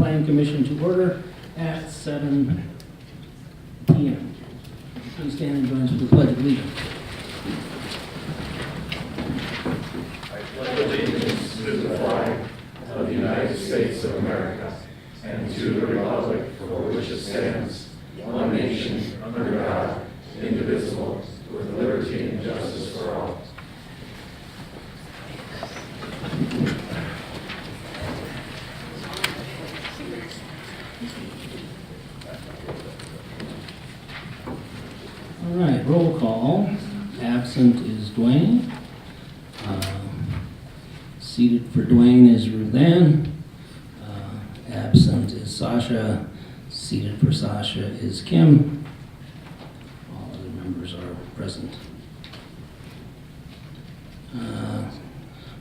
Planning Commission to order at 7 p.m. Please stand and join us for the Pledge of Allegiance. Allegiance to the flag of the United States of America and to the republic for which it stands, one nation, under God, indivisible, with liberty and justice for all. All right, roll call. Absent is Dwayne. Seated for Dwayne is Ruth Ann. Absent is Sasha. Seated for Sasha is Kim. All other members are present.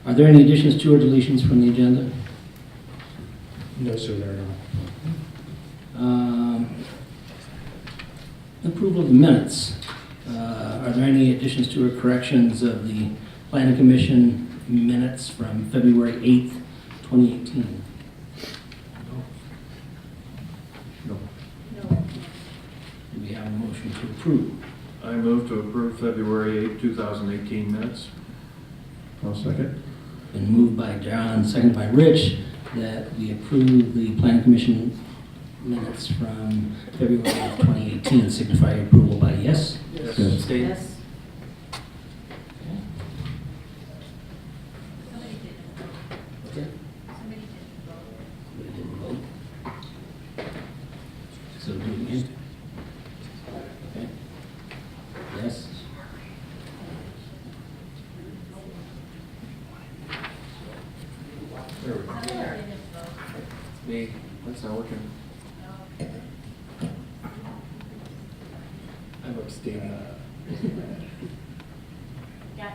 Are there any additions to or deletions from the agenda? No, sir, there are not. Approval of the minutes. Are there any additions to or corrections of the Planning Commission minutes from February 8th, 2018? No. Do we have a motion to approve? I move to approve February 8, 2018 minutes. I'll second. Been moved by John, seconded by Rich, that we approve the Planning Commission minutes from February of 2018. Signify approval by yes. Yes. Abstain? Yes. Okay. Somebody didn't vote. We didn't vote. So do it again. Okay. Yes. There we go. Somebody didn't vote. Me. That's not working. I'm abstaining. Yeah,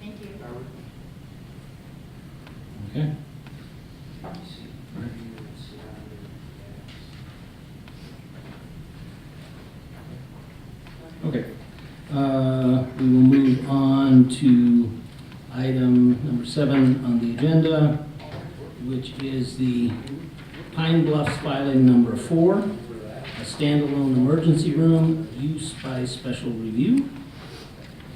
thank you. Okay. Okay. We will move on to item number 7 on the agenda, which is the Pine Bluffs filing number 4, a standalone emergency room use by special review.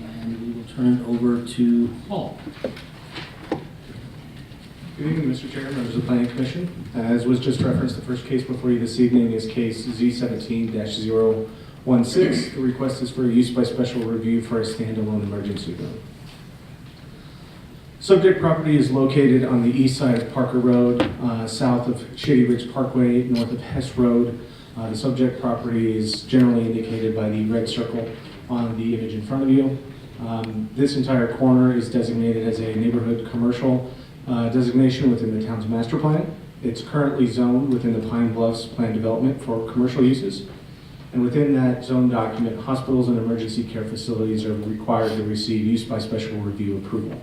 And we will turn it over to Paul. Good evening, Mr. Chair, members of the Planning Commission. As was just referenced, the first case before you this evening is case Z17-016. The request is for use by special review for a standalone emergency room. Subject property is located on the east side of Parker Road, south of Shady Ridge Parkway, north of Hess Road. The subject property is generally indicated by the red circle on the image in front of you. This entire corner is designated as a neighborhood commercial designation within the town's master plan. It's currently zoned within the Pine Bluffs Plan Development for commercial uses. And within that zone document, hospitals and emergency care facilities are required to receive use by special review approval.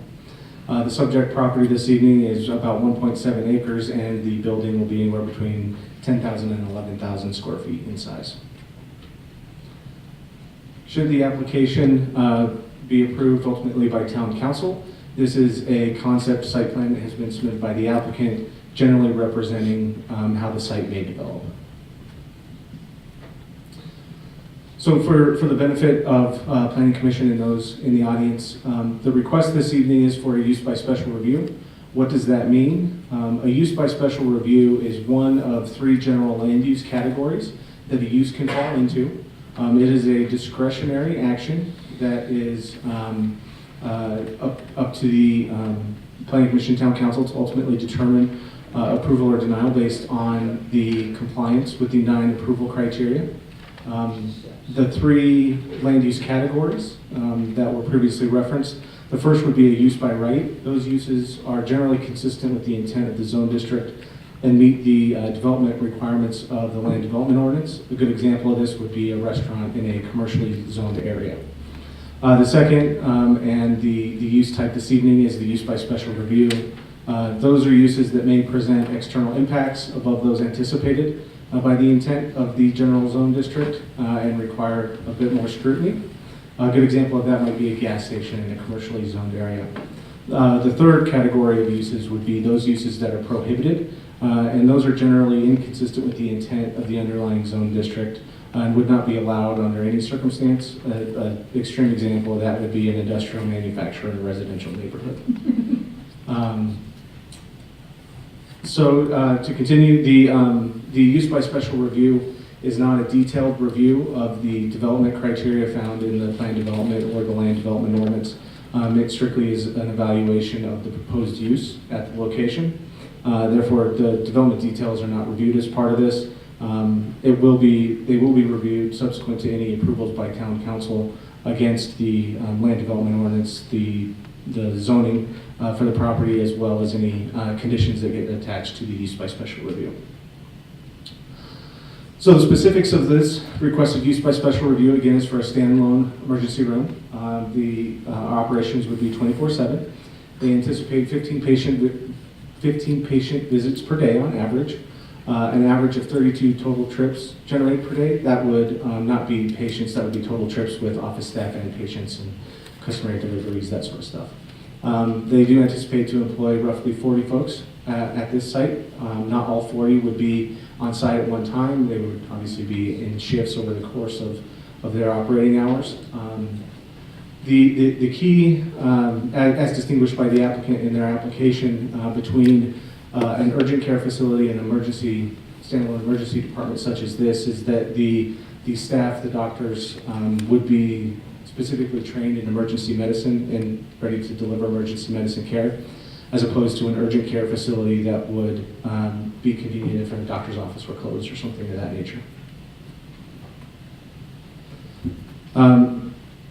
The subject property this evening is about 1.7 acres, and the building will be anywhere between 10,000 and 11,000 square feet in size. Should the application be approved ultimately by town council, this is a concept site plan that has been submitted by the applicant, generally representing how the site may develop. So for the benefit of Planning Commission and those in the audience, the request this evening is for a use by special review. What does that mean? A use by special review is one of 3 general land use categories that a use can fall into. It is a discretionary action that is up to the Planning Commission Town Council to ultimately determine approval or denial based on the compliance with the 9 approval criteria. The 3 land use categories that were previously referenced, the first would be a use by right. Those uses are generally consistent with the intent of the zone district and meet the development requirements of the land development ordinance. A good example of this would be a restaurant in a commercially zoned area. The second and the use type this evening is the use by special review. Those are uses that may present external impacts above those anticipated by the intent of the general zone district and require a bit more scrutiny. A good example of that might be a gas station in a commercially zoned area. The third category of uses would be those uses that are prohibited and those are generally inconsistent with the intent of the underlying zone district and would not be allowed under any circumstance. An extreme example of that would be an industrial manufacturer in a residential neighborhood. To continue, the use by special review is not a detailed review of the development criteria found in the plan development or the land development ordinance. It strictly is an evaluation of the proposed use at the location. Therefore, the development details are not reviewed as part of this. They will be reviewed subsequent to any approvals by town council against the land development ordinance, the zoning for the property, as well as any conditions that get attached to the use by special review. So the specifics of this requested use by special review, again, is for a standalone emergency room. The operations would be 24/7. They anticipate 15 patient visits per day on average, an average of 32 total trips generated per day. That would not be patients, that would be total trips with office staff and patients and customary deliveries, that sort of stuff. They do anticipate to employ roughly 40 folks at this site. Not all 40 would be on site at one time. They would obviously be in shifts over the course of their operating hours. The key, as distinguished by the applicant in their application, between an urgent care facility and an standalone emergency department such as this, is that the staff, the doctors, would be specifically trained in emergency medicine and ready to deliver emergency medicine care, as opposed to an urgent care facility that would be convenient if a doctor's office were closed or something of that nature.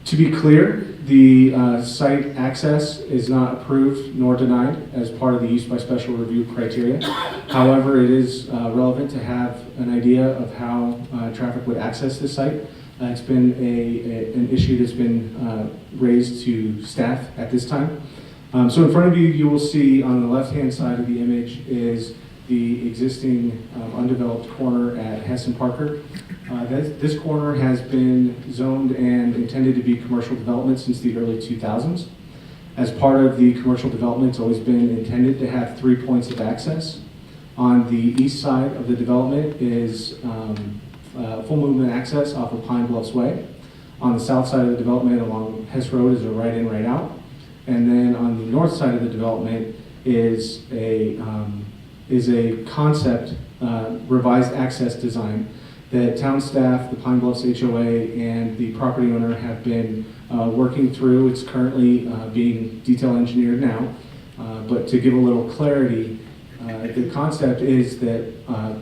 To be clear, the site access is not approved nor denied as part of the use by special review criteria. However, it is relevant to have an idea of how traffic would access this site. It's been an issue that's been raised to staff at this time. So in front of you, you will see on the left-hand side of the image is the existing undeveloped corner at Hess and Parker. This corner has been zoned and intended to be commercial development since the early 2000s. As part of the commercial development, it's always been intended to have 3 points of access. On the east side of the development is full movement access off of Pine Bluffs Way. On the south side of the development along Hess Road is a right in, right out. And then on the north side of the development is a concept revised access design that town staff, the Pine Bluffs HOA, and the property owner have been working through. It's currently being detail engineered now, but to give a little clarity, the concept is that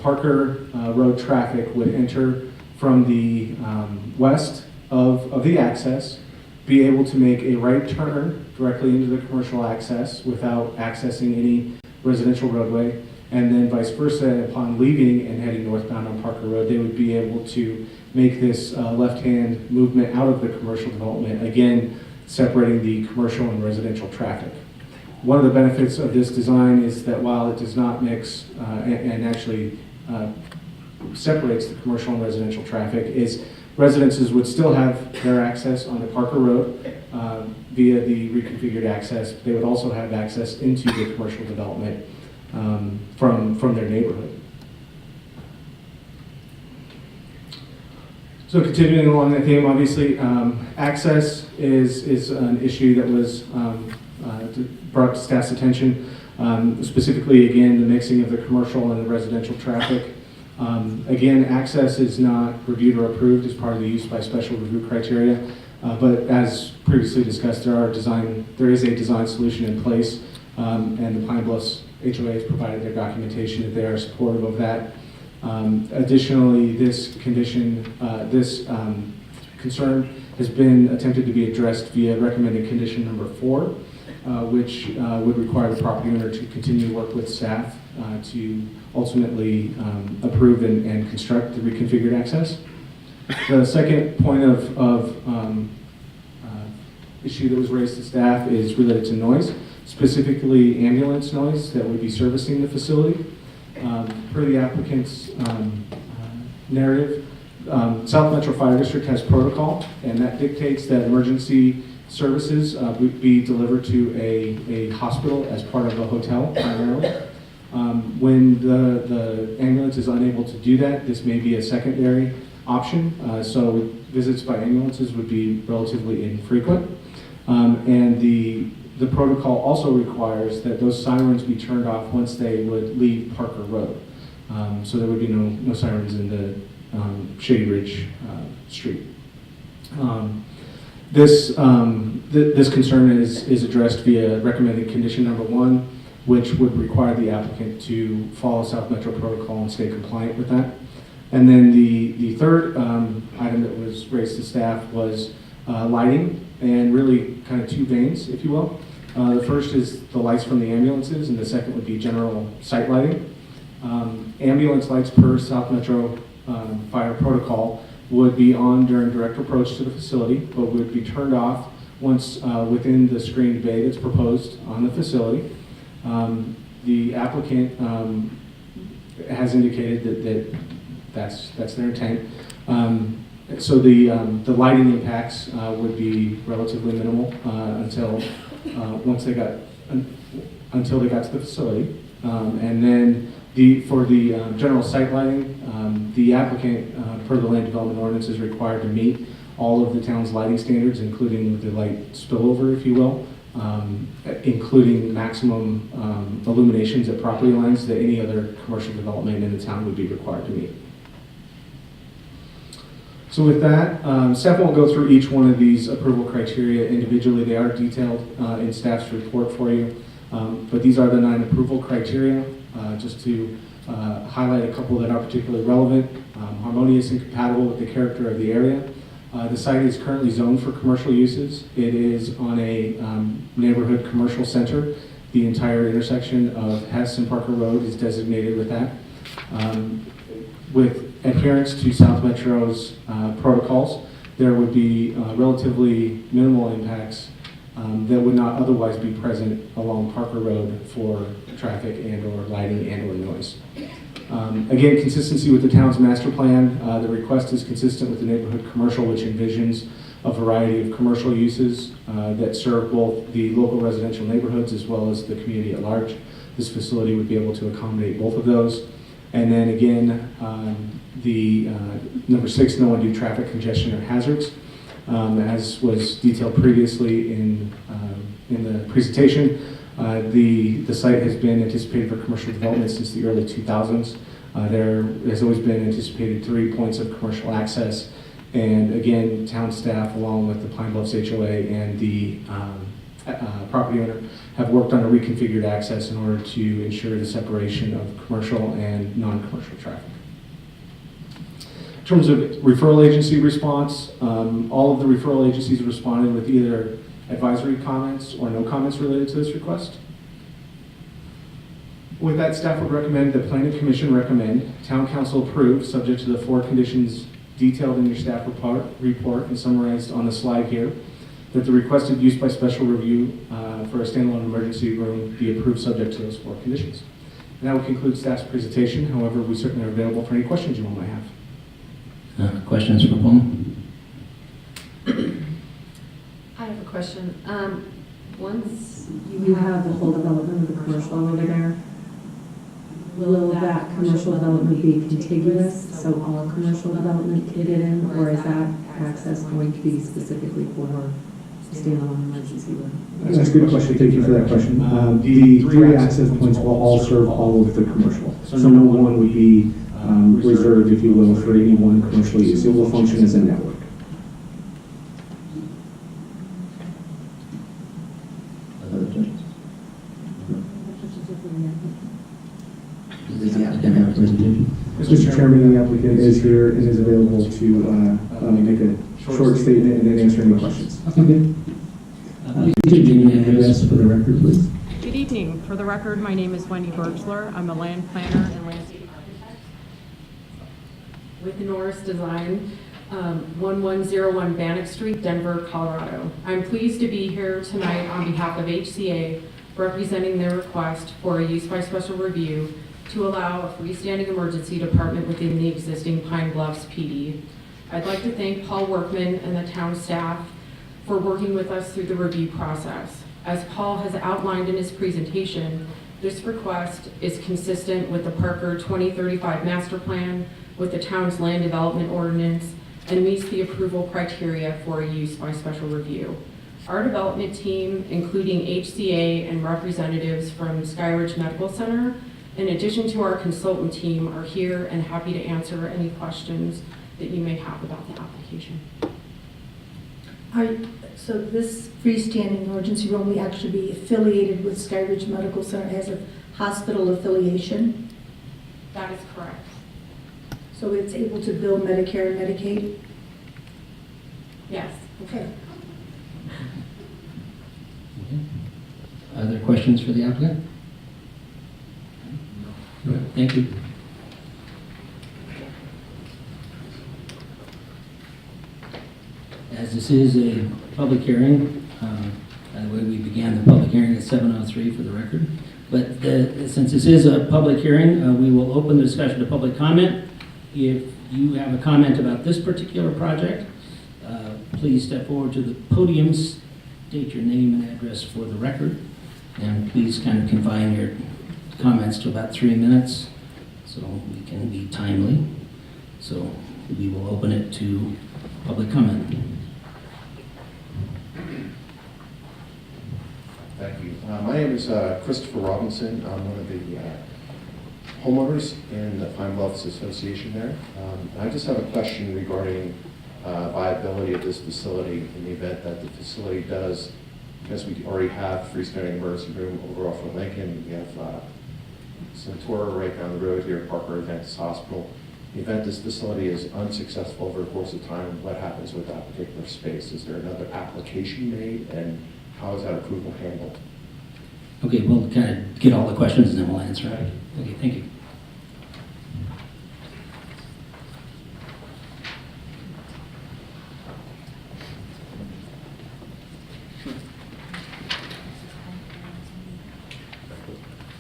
Parker Road traffic would enter from the west of the access, be able to make a right turn directly into the commercial access without accessing any residential roadway, and then vice versa, upon leaving and heading northbound on Parker Road, they would be able to make this left-hand movement out of the commercial development, again, separating the commercial and residential traffic. One of the benefits of this design is that while it does not mix and actually separates the commercial and residential traffic, is residences would still have their access onto Parker Road via the reconfigured access. They would also have access into the commercial development from their neighborhood. So continuing along that theme, obviously, access is an issue that was brought to staff's attention, specifically, again, the mixing of the commercial and the residential traffic. Again, access is not reviewed or approved as part of the use by special review criteria, but as previously discussed, there is a design solution in place, and the Pine Bluffs HOA has provided their documentation that they are supportive of that. Additionally, this concern has been attempted to be addressed via recommended condition number 4, which would require the property owner to continue to work with staff to ultimately approve and construct the reconfigured access. The second point of issue that was raised to staff is related to noise, specifically ambulance noise that would be servicing the facility. Per the applicant's narrative, South Metro Fire District has protocol, and that dictates that emergency services would be delivered to a hospital as part of a hotel primarily. When the ambulance is unable to do that, this may be a secondary option. So visits by ambulances would be relatively infrequent. And the protocol also requires that those sirens be turned off once they would leave Parker Road. So there would be no sirens in the Shady Ridge Street. This concern is addressed via recommended condition number 1, which would require the applicant to follow South Metro protocol and stay compliant with that. And then the third item that was raised to staff was lighting, and really kind of two veins, if you will. The first is the lights from the ambulances, and the second would be general site lighting. Ambulance lights per South Metro fire protocol would be on during direct approach to the facility, but would be turned off once within the screened bay that's proposed on the facility. The applicant has indicated that's their intent. So the lighting impacts would be relatively minimal until they got to the facility, and then for the general site lighting, the applicant per the land development ordinance is required to meet all of the town's lighting standards, including the light spillover, if you will, including maximum illuminations at property lines that any other commercial development in the town would be required to meet. So with that, staff won't go through each one of these approval criteria individually. They are detailed in staff's report for you. But these are the 9 approval criteria. Just to highlight a couple that are particularly relevant: harmonious and compatible with the character of the area. The site is currently zoned for commercial uses. It is on a neighborhood commercial center. The entire intersection of Hess and Parker Road is designated with that. With adherence to South Metro's protocols, there would be relatively minimal impacts that would not otherwise be present along Parker Road for traffic and or lighting and or noise. Again, consistency with the town's master plan. The request is consistent with the neighborhood commercial, which envisions a variety of commercial uses that serve both the local residential neighborhoods as well as the community at large. This facility would be able to accommodate both of those. And then again, the number 6, no undue traffic congestion or hazards. As was detailed previously in the presentation, the site has been anticipated for commercial development since the early 2000s. There has always been anticipated 3 points of commercial access. And again, town staff, along with the Pine Bluffs HOA and the property owner, have worked on a reconfigured access in order to ensure the separation of commercial and non-commercial traffic. In terms of referral agency response, all of the referral agencies responded with either advisory comments or no comments related to this request. With that, staff would recommend that Planning Commission recommend Town Council approve, subject to the 4 conditions detailed in your staff report and summarized on the slide here, that the requested use by special review for a standalone emergency room be approved subject to those 4 conditions. And that will conclude staff's presentation. However, we certainly are available for any questions you all might have. Questions for Paul? I have a question. Once you have the whole development of the commercial over there, will that commercial development be contiguous, so all commercial development can get in, or is that access going to be specifically for standalone emergency room? That's a good question. Thank you for that question. The 3 access points will all serve all of the commercial. So no one would be reserved, if you will, for any one commercial use. It will function as a network. Other questions? Does the applicant have a presentation? Mr. Chairman, the applicant is here and is available to make a short statement and then answer any questions. Okay. Please give me an address for the record, please. Good evening. For the record, my name is Wendy Birchler. I'm a land planner and landscape architect with Norris Design, 1101 Bannock Street, Denver, Colorado. I'm pleased to be here tonight on behalf of HCA, representing their request for a use by special review to allow a freestanding emergency department within the existing Pine Bluffs PD. I'd like to thank Paul Workman and the town staff for working with us through the review process. As Paul has outlined in his presentation, This request is consistent with the Parker 2035 master plan, with the town's land development ordinance, and meets the approval criteria for a use by special review. Our development team, including HCA and representatives from Skyridge Medical Center, in addition to our consultant team, are here and happy to answer any questions that you may have about the application. So this freestanding emergency room will actually be affiliated with Skyridge Medical Center as a hospital affiliation? That is correct. So it's able to bill Medicare and Medicaid? Yes. Okay. Are there questions for the applicant? No. Thank you. As this is a public hearing, by the way, we began the public hearing at 7:03 for the record. But since this is a public hearing, we will open the discussion to public comment. If you have a comment about this particular project, please step forward to the podium, state your name and address for the record, and please kind of confine your comments to about 3 minutes so we can be timely. So we will open it to public comment. Thank you. My name is Christopher Robinson. I'm one of the homeowners in the Pine Bluffs Association there. I just have a question regarding viability of this facility in the event that the facility does, because we already have freestanding emergency room over off of Lincoln. We have Centura right down the road here, Parker Adventist Hospital. In the event this facility is unsuccessful over the course of time, what happens with that particular space? Is there another application made, and how is that approval handled? Okay, we'll kind of get all the questions and then we'll answer. Okay, thank you.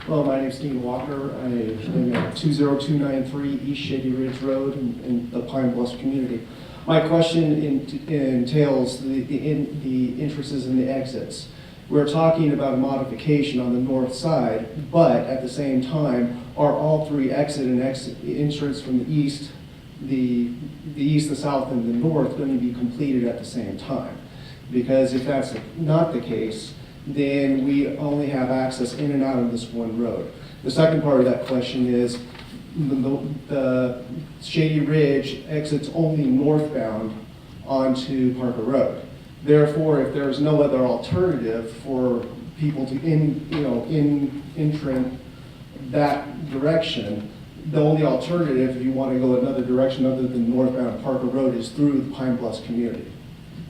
Hello, my name is Dean Walker. I live at 20293 East Shady Ridge Road in the Pine Bluffs community. My question entails the entrances and the exits. We're talking about a modification on the north side, but at the same time, are all three exit entrance from the east, the east, the south, and the north going to be completed at the same time? Because if that's not the case, then we only have access in and out of this one road. The second part of that question is the Shady Ridge exits only northbound onto Parker Road. Therefore, if there is no other alternative for people to enter that direction, the only alternative, if you want to go another direction other than northbound Parker Road, is through the Pine Bluffs community.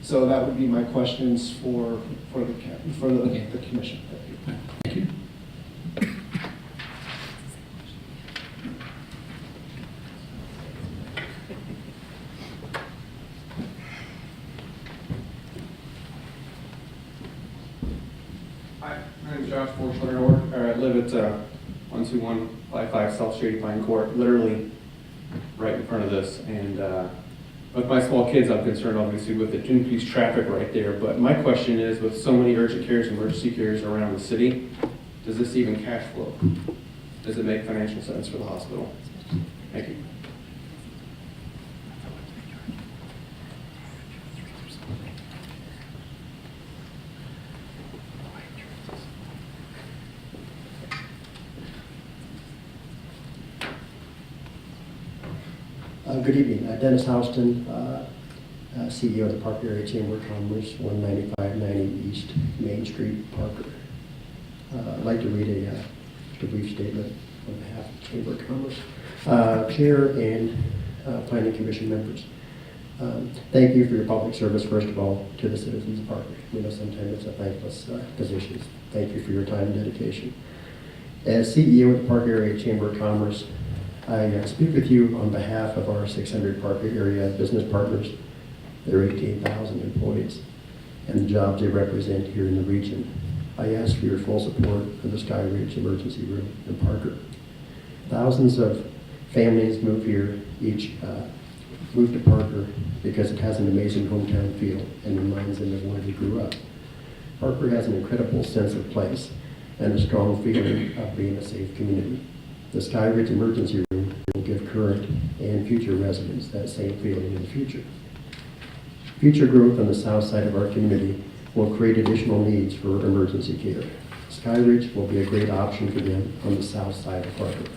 So that would be my questions for the commission. Thank you. Hi, my name is Josh Forschler. I live at 12155 South Shady Pine Court, literally right in front of this. And with my small kids, I'm concerned obviously with the increased traffic right there. But my question is, with so many urgent cares and emergency cares around the city, does this even cash flow? Does it make financial sense for the hospital? Thank you. Good evening. Dennis Houston, CEO of the Parker Area Chamber of Commerce, 19590 East Main Street, Parker. I'd like to read a brief statement on behalf of the Chamber of Commerce. Chair and Planning Commission members, thank you for your public service, first of all, to the citizens of Parker. We know sometimes it's a thankless position. Thank you for your time and dedication. As CEO of the Parker Area Chamber of Commerce, I speak with you on behalf of our 600 Parker area business partners, their 18,000 employees, and the jobs they represent here in the region. I ask for your full support for the Sky Ridge Emergency Room in Parker. Thousands of families move here, move to Parker because it has an amazing hometown feel and reminds them of where they grew up. Parker has an incredible sense of place, and a strong feeling of being a safe community. The Sky Ridge Emergency Room will give current and future residents that same feeling in the future. Future growth on the south side of our community will create additional needs for emergency care. Sky Ridge will be a great option for them on the south side of Parker.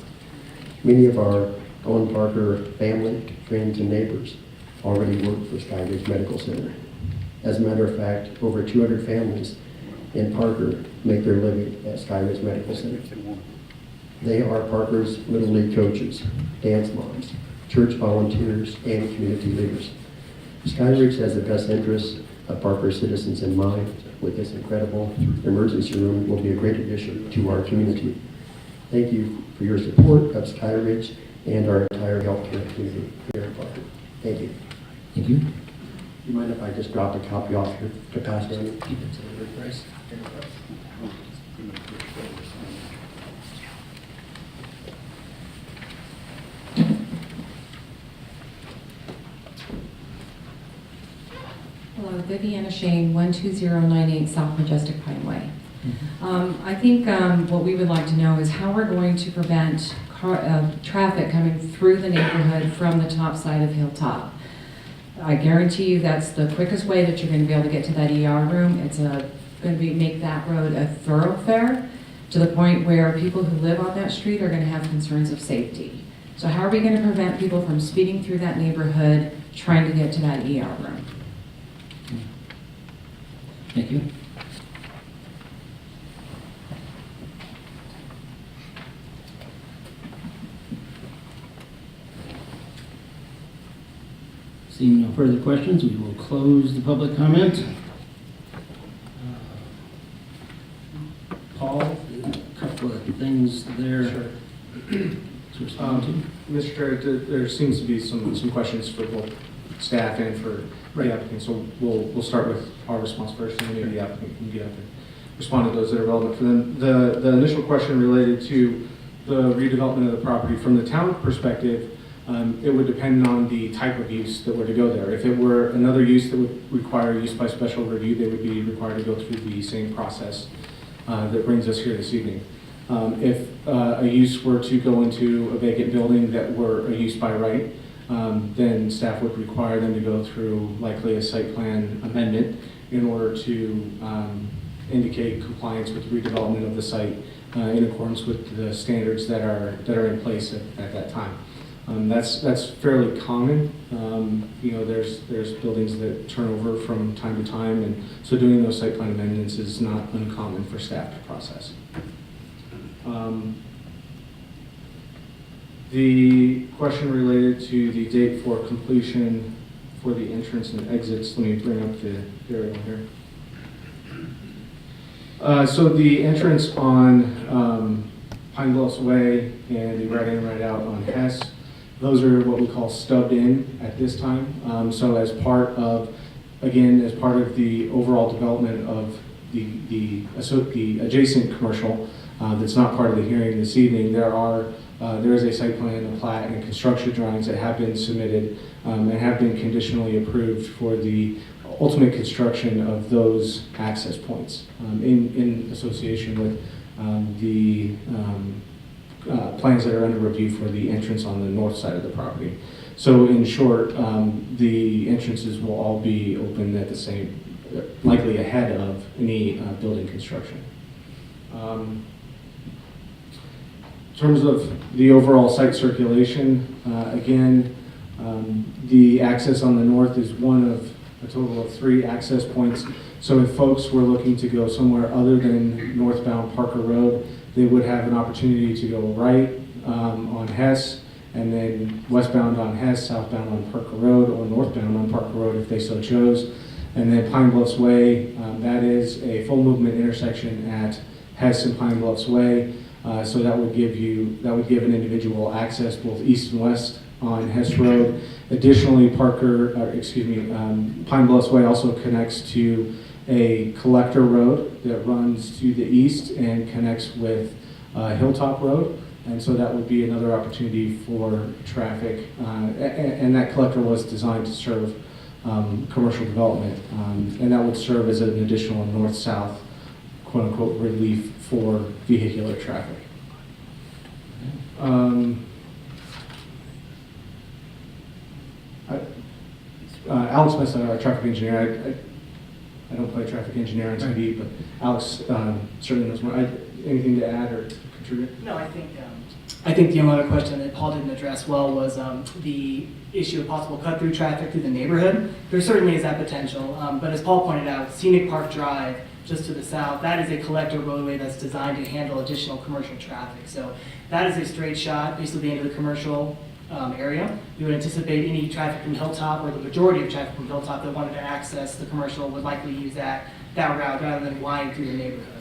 Many of our own Parker family, friends, and neighbors already work for Sky Ridge Medical Center. As a matter of fact, over 200 families in Parker make their living at Sky Ridge Medical Center. They are Parker's Little League coaches, dance moms, church volunteers, and community leaders. Sky Ridge has the best interests of Parker citizens in mind. With this incredible emergency room, will be a great addition to our community. Thank you for your support of Sky Ridge and our entire healthcare community here in Parker. Thank you. Thank you. You mind if I just drop a copy off here to pass down? Keep it to the word price. Hello, Viviana Shane, 12098 South Majestic Pineway. I think what we would like to know is how we're going to prevent traffic coming through the neighborhood from the top side of Hilltop. I guarantee you that's the quickest way that you're going to be able to get to that ER room. It's going to make that road a thoroughfare to the point where people who live on that street are going to have concerns of safety. So how are we going to prevent people from speeding through that neighborhood trying to get to that ER room? Thank you. Seeing no further questions, we will close the public comment. Paul, a couple of things there Sure. to respond to. Mr. Chair, there seems to be some questions for both staff and for the applicant, so we'll start with our response first, and then maybe the applicant can get up and respond to those that are relevant for them. The initial question related to the redevelopment of the property from the town perspective, it would depend on the type of use that were to go there. If it were another use that would require use by special review, they would be required to go through the same process that brings us here this evening. If a use were to go into a vacant building that were a use by right, then staff would require them to go through likely a site plan amendment in order to indicate compliance with redevelopment of the site in accordance with the standards that are in place at that time. That's fairly common. You know, there's buildings that turn over from time to time, and so doing those site plan amendments is not uncommon for staff to process. The question related to the date for completion for the entrance and exits, let me bring up the aerial here. So the entrance on Pine Bluffs Way and the right in, right out on Hess, those are what we call stubbed in at this time. So as part of the overall development of the adjacent commercial that's not part of the hearing this evening, there is a site plan, a plat, and construction drawings that have been submitted and have been conditionally approved for the ultimate construction of those access points in association with the plans that are under review for the entrance on the north side of the property. So in short, the entrances will all be open at the same, likely ahead of any building construction. In terms of the overall site circulation, again, the access on the north is one of a total of 3 access points. So if folks were looking to go somewhere other than northbound Parker Road, they would have an opportunity to go right on Hess, and then westbound on Hess, southbound on Parker Road, or northbound on Parker Road if they so chose. And then Pine Bluffs Way, that is a full movement intersection at Hess and Pine Bluffs Way. So that would give an individual access both east and west on Hess Road. Additionally, Pine Bluffs Way also connects to a collector road that runs to the east and connects with Hilltop Road. And so that would be another opportunity for traffic. And that collector was designed to serve commercial development. And that would serve as an additional north-south quote-unquote relief for vehicular traffic. Alex Mesa, our traffic engineer, I don't play traffic engineer on TV, but Alex certainly knows more. Anything to add or contribute? No, I think the only other question that Paul didn't address well was the issue of possible cut-through traffic through the neighborhood. There certainly is that potential, but as Paul pointed out, Scenic Park Drive, just to the south, that is a collector roadway that's designed to handle additional commercial traffic. So that is a straight shot, basically the end of the commercial area. We would anticipate any traffic from Hilltop, or the majority of traffic from Hilltop that wanted to access the commercial would likely use that route rather than wind through the neighborhood.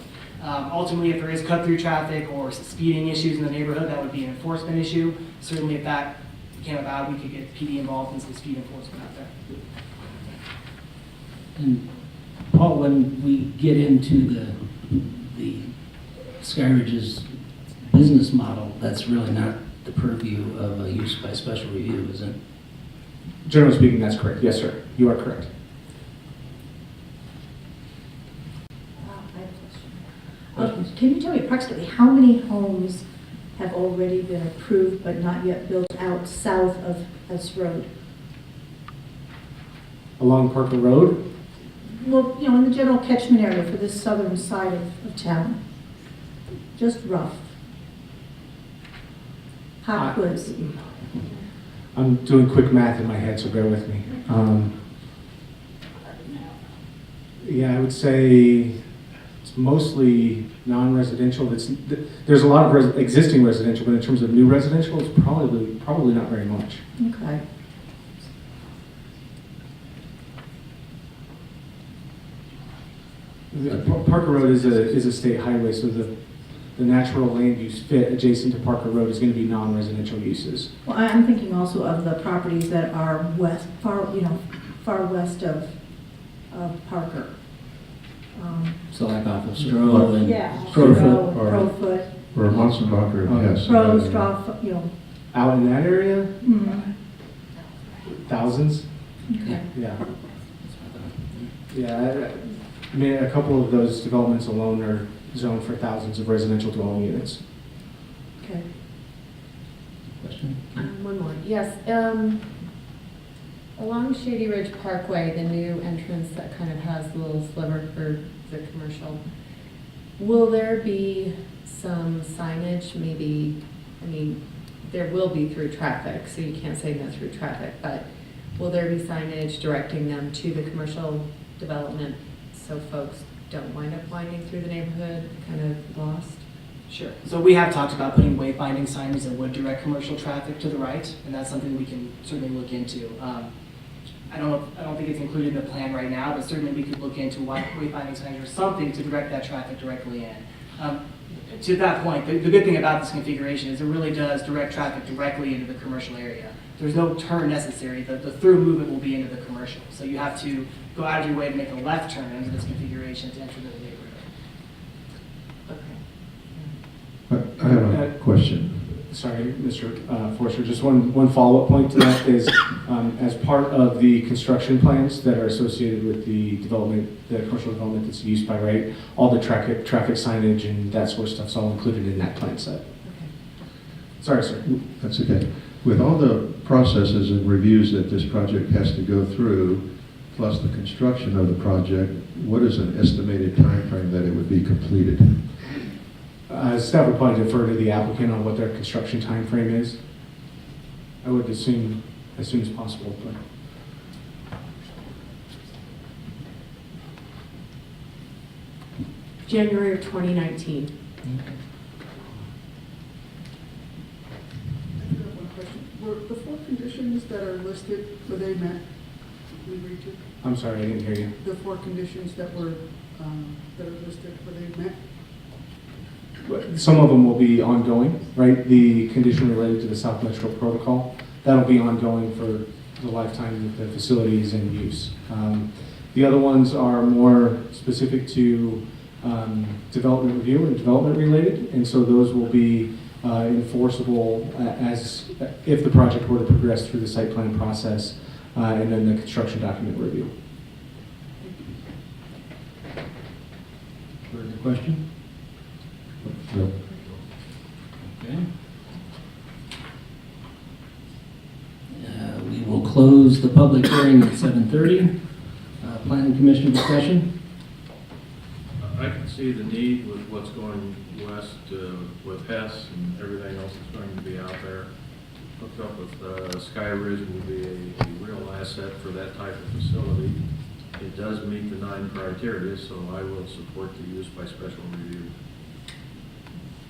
Ultimately, if there is cut-through traffic or speeding issues in the neighborhood, that would be an enforcement issue. Certainly, if that came about, we could get PD involved in some speed enforcement out there. And Paul, when we get into the Skyridge's business model, that's really not the purview of a use by special review, is it? Generally speaking, that's correct. Yes, sir. You are correct. Can you tell me approximately how many homes have already been approved but not yet built out south of this road? Along Parker Road? Well, in the general catchment area for this southern side of town. Just rough. Pop quiz. I'm doing quick math in my head, so bear with me. Yeah, I would say it's mostly non-residential. There's a lot of existing residential, but in terms of new residential, it's probably not very much. Okay. Parker Road is a state highway, so the natural land use fit adjacent to Parker Road is going to be non-residential uses. Well, I'm thinking also of the properties that are far west of Parker. So like off of Stroh and Crowfoot. Crowfoot. Or Monsonbacher, yes. Straw, Out in that area? Mhm. Thousands? Okay. Yeah. Yeah, I mean, a couple of those developments alone are zoned for thousands of residential dwelling units. Okay. Question? One more. Yes. Along Shady Ridge Parkway, the new entrance that kind of has the little sliver for the commercial, will there be some signage? Maybe, I mean, there will be through traffic, so you can't say no through traffic, but will there be signage directing them to the commercial development so folks don't wind up winding through the neighborhood, kind of lost? Sure. So we have talked about putting wayfinding signage that would direct commercial traffic to the right, and that's something we can certainly look into. I don't think it's included in the plan right now, but certainly we could look into wayfinding signage or something to direct that traffic directly in. To that point, the good thing about this configuration is it really does direct traffic directly into the commercial area. There's no turn necessary. The through movement will be into the commercial. So you have to go out of your way to make a left turn into this configuration to enter the neighborhood. Okay. I have a question. Sorry, Mr. Forster, just one follow-up point to that is, as part of the construction plans that are associated with the development, the commercial development that's used by right, all the traffic signage and that sort of stuff's all included in that plan set. Okay. Sorry, sir. That's okay. With all the processes and reviews that this project has to go through, plus the construction of the project, what is an estimated time frame that it would be completed? Staff would probably defer to the applicant on what their construction time frame is. I would assume as soon as possible, but. January of 2019. One question. Were the four conditions that are listed, were they met? We agreed to? I'm sorry, I didn't hear you. The four conditions that are listed, were they met? Some of them will be ongoing, right? The condition related to the South Metro Protocol, that'll be ongoing for the lifetime of the facilities and use. The other ones are more specific to development review and development related, and so those will be enforceable as if the project were to progress through the site plan process and then the construction document review. Further question? No. Okay. We will close the public hearing at 7:30. Planning Commission discussion? I can see the need with what's going west with Hess and everything else that's going to be out there. Hooked up with Sky Ridge will be a real asset for that type of facility. It does meet the 9 criteria, so I will support the use by special review.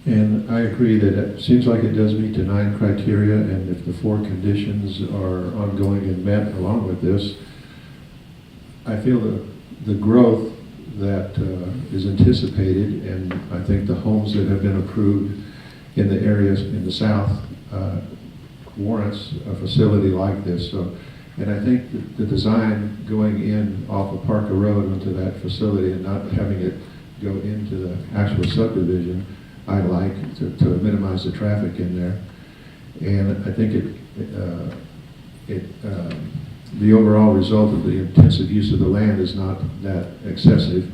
And I agree that it seems like it does meet the 9 criteria, and if the 4 conditions are ongoing and met along with this, I feel the growth that is anticipated, and I think the homes that have been approved in the areas in the south warrants a facility like this. So, and I think the design going in off of Parker Road into that facility and not having it go into the actual subdivision, I like to minimize the traffic in there. And I think the overall result of the intensive use of the land is not that excessive,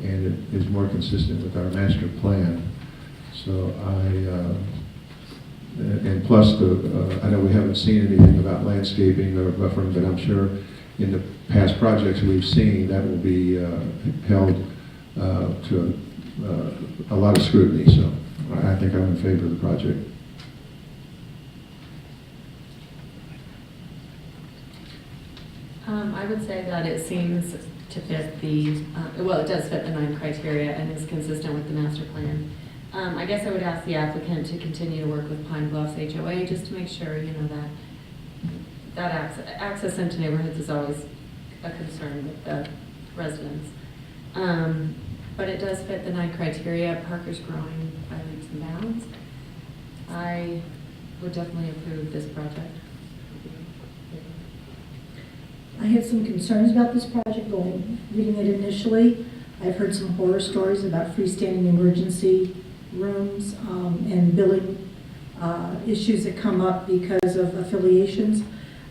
and it is more consistent with our master plan. So and plus I know we haven't seen anything about landscaping or buffering, but I'm sure in the past projects we've seen that will be held to a lot of scrutiny. So I think I'm in favor of the project. I would say that it seems to fit the, well, it does fit the 9 criteria and is consistent with the master plan. I guess I would ask the applicant to continue to work with Pine Bluffs HOA just to make sure, you know, that access into neighborhoods is always a concern with the residents. But it does fit the 9 criteria. Parker's growing by leaps and bounds. I would definitely approve this project. I had some concerns about this project reading it initially. I've heard some horror stories about freestanding emergency rooms and billing issues that come up because of affiliations.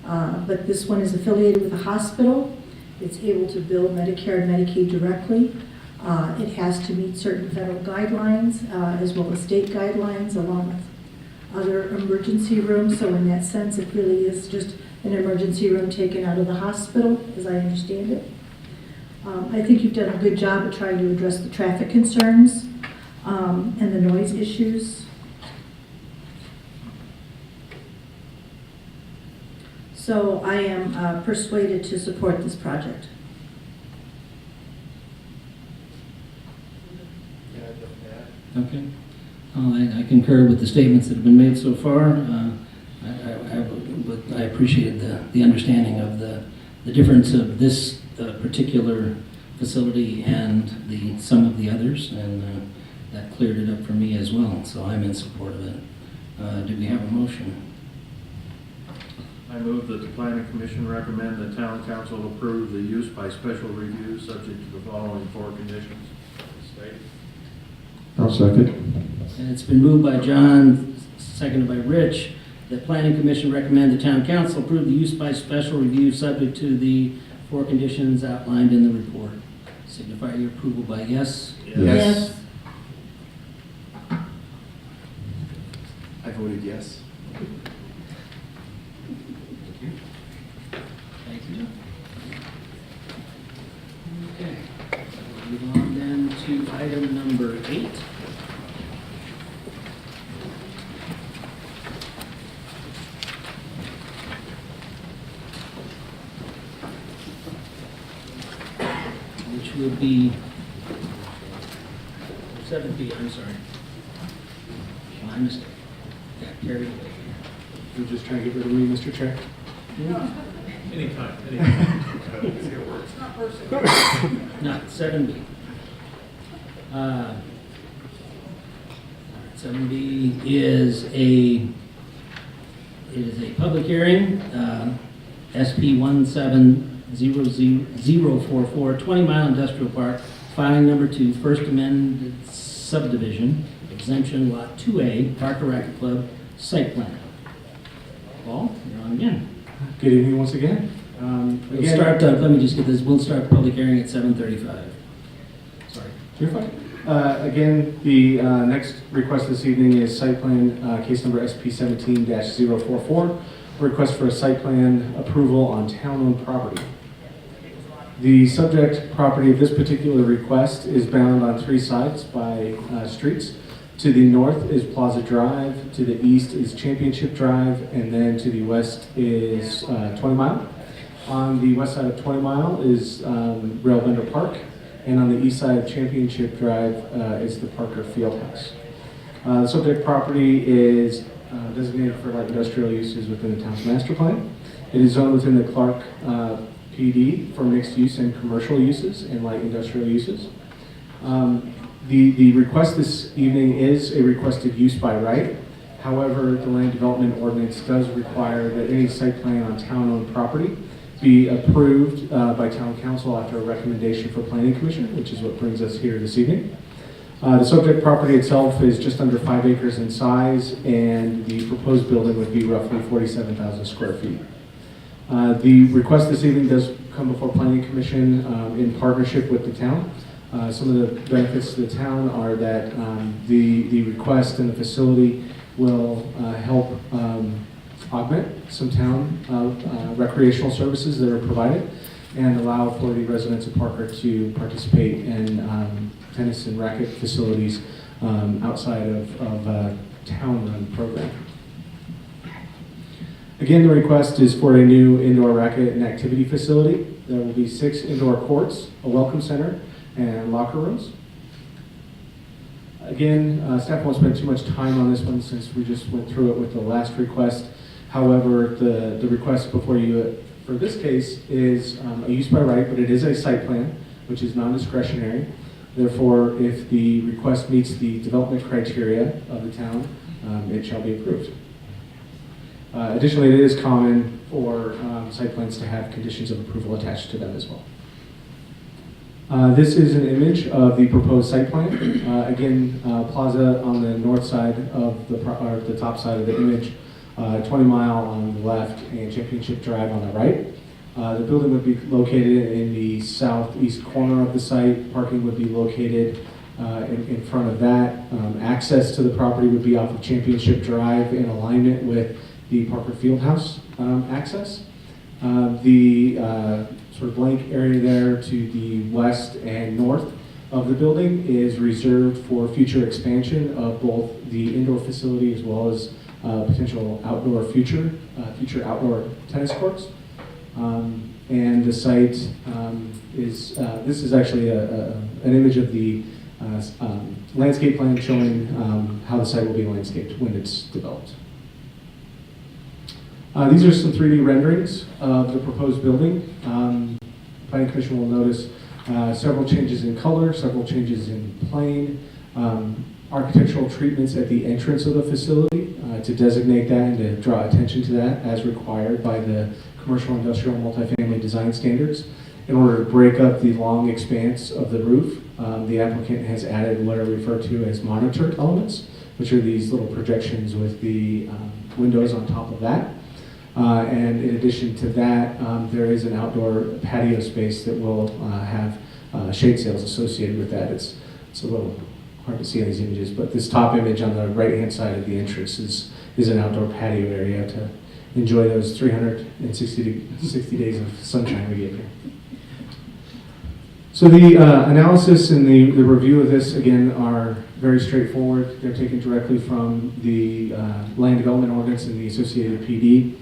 But this one is affiliated with a hospital. It's able to bill Medicare and Medicaid directly. It has to meet certain federal guidelines as well as state guidelines along with other emergency rooms. So in that sense, it really is just an emergency room taken out of the hospital, as I understand it. I think you've done a good job at trying to address the traffic concerns and the noise issues. So I am persuaded to support this project. Okay. I concur with the statements that have been made so far. I appreciated the understanding of the difference of this particular facility and some of the others, and that cleared it up for me as well. So I'm in support of it. Do we have a motion? I move that the Planning Commission recommend that Town Council approve the use by special review subject to the following 4 conditions. State. I'll second. And it's been moved by John, seconded by Rich, that Planning Commission recommend the Town Council approve the use by special review subject to the 4 conditions outlined in the report. Signify your approval by yes. Yes. I voted yes. Thank you. Okay. We'll move on then to item number 8. Which would be 7B, I'm sorry. My mistake. Got carried away. You're just trying to get rid of me, Mr. Chair? Anytime. It's not personal. Not 7B. 7B is a public hearing, SP 1700044, 20 Mile Industrial Park, filing number 2, First Amendment subdivision, exemption lot 2A, Parker Racket Club, site plan. Paul, you're on again. Good evening once again. We'll start, let me just get this, we'll start the public hearing at 7:35. Sorry. You're fine. Again, the next request this evening is site plan case number SP 17-044, request for a site plan approval on town-owned property. The subject property of this particular request is bound on 3 sides by streets. To the north is Plaza Drive, to the east is Championship Drive, and then to the west is 20 Mile. On the west side of 20 Mile is Rail Vendor Park, and on the east side of Championship Drive is the Parker Fieldhouse. The subject property is designated for light industrial uses within the town's master plan. It is zoned within the Clark PD for mixed use and commercial uses and light industrial uses. The request this evening is a requested use by right. However, the land development ordinance does require that any site plan on town-owned property be approved by town council after a recommendation for planning commission, which is what brings us here this evening. The subject property itself is just under 5 acres in size, and the proposed building would be roughly 47,000 square feet. The request this evening does come before planning commission in partnership with the town. Some of the benefits to the town are that the request and the facility will help augment some town recreational services that are provided and allow for the residents of Parker to participate in tennis and racket facilities outside of a town-run program. Again, the request is for a new indoor racket and activity facility. There will be 6 indoor courts, a welcome center, and locker rooms. Again, staff won't spend too much time on this one since we just went through it with the last request. However, the request before you for this case is a use by right, but it is a site plan, which is non-discretionary. Therefore, if the request meets the development criteria of the town, it shall be approved. Additionally, it is common for site plans to have conditions of approval attached to them as well. This is an image of the proposed site plan. Again, plaza on the north side of the top side of the image, 20 Mile on the left, and Championship Drive on the right. The building would be located in the southeast corner of the site. Parking would be located in front of that. Access to the property would be off of Championship Drive in alignment with the Parker Fieldhouse access. The sort of blank area there to the west and north of the building is reserved for future expansion of both the indoor facility as well as potential outdoor future outdoor tennis courts. And the site this is actually an image of the landscape plan showing how the site will be landscaped when it's developed. These are some 3D renderings of the proposed building. Planning Commission will notice several changes in color, several changes in plane, architectural treatments at the entrance of the facility to designate that and to draw attention to that as required by the commercial, industrial, multifamily design standards. In order to break up the long expanse of the roof, the applicant has added what are referred to as monitor elements, which are these little projections with the windows on top of that. And in addition to that, there is an outdoor patio space that will have shade sails associated with that. It's a little hard to see on these images, but this top image on the right-hand side of the entrance is an outdoor patio area to enjoy those 360 days of sunshine we get here. So the analysis and the review of this, again, are very straightforward. They're taken directly from the land development ordinance and the associated PD.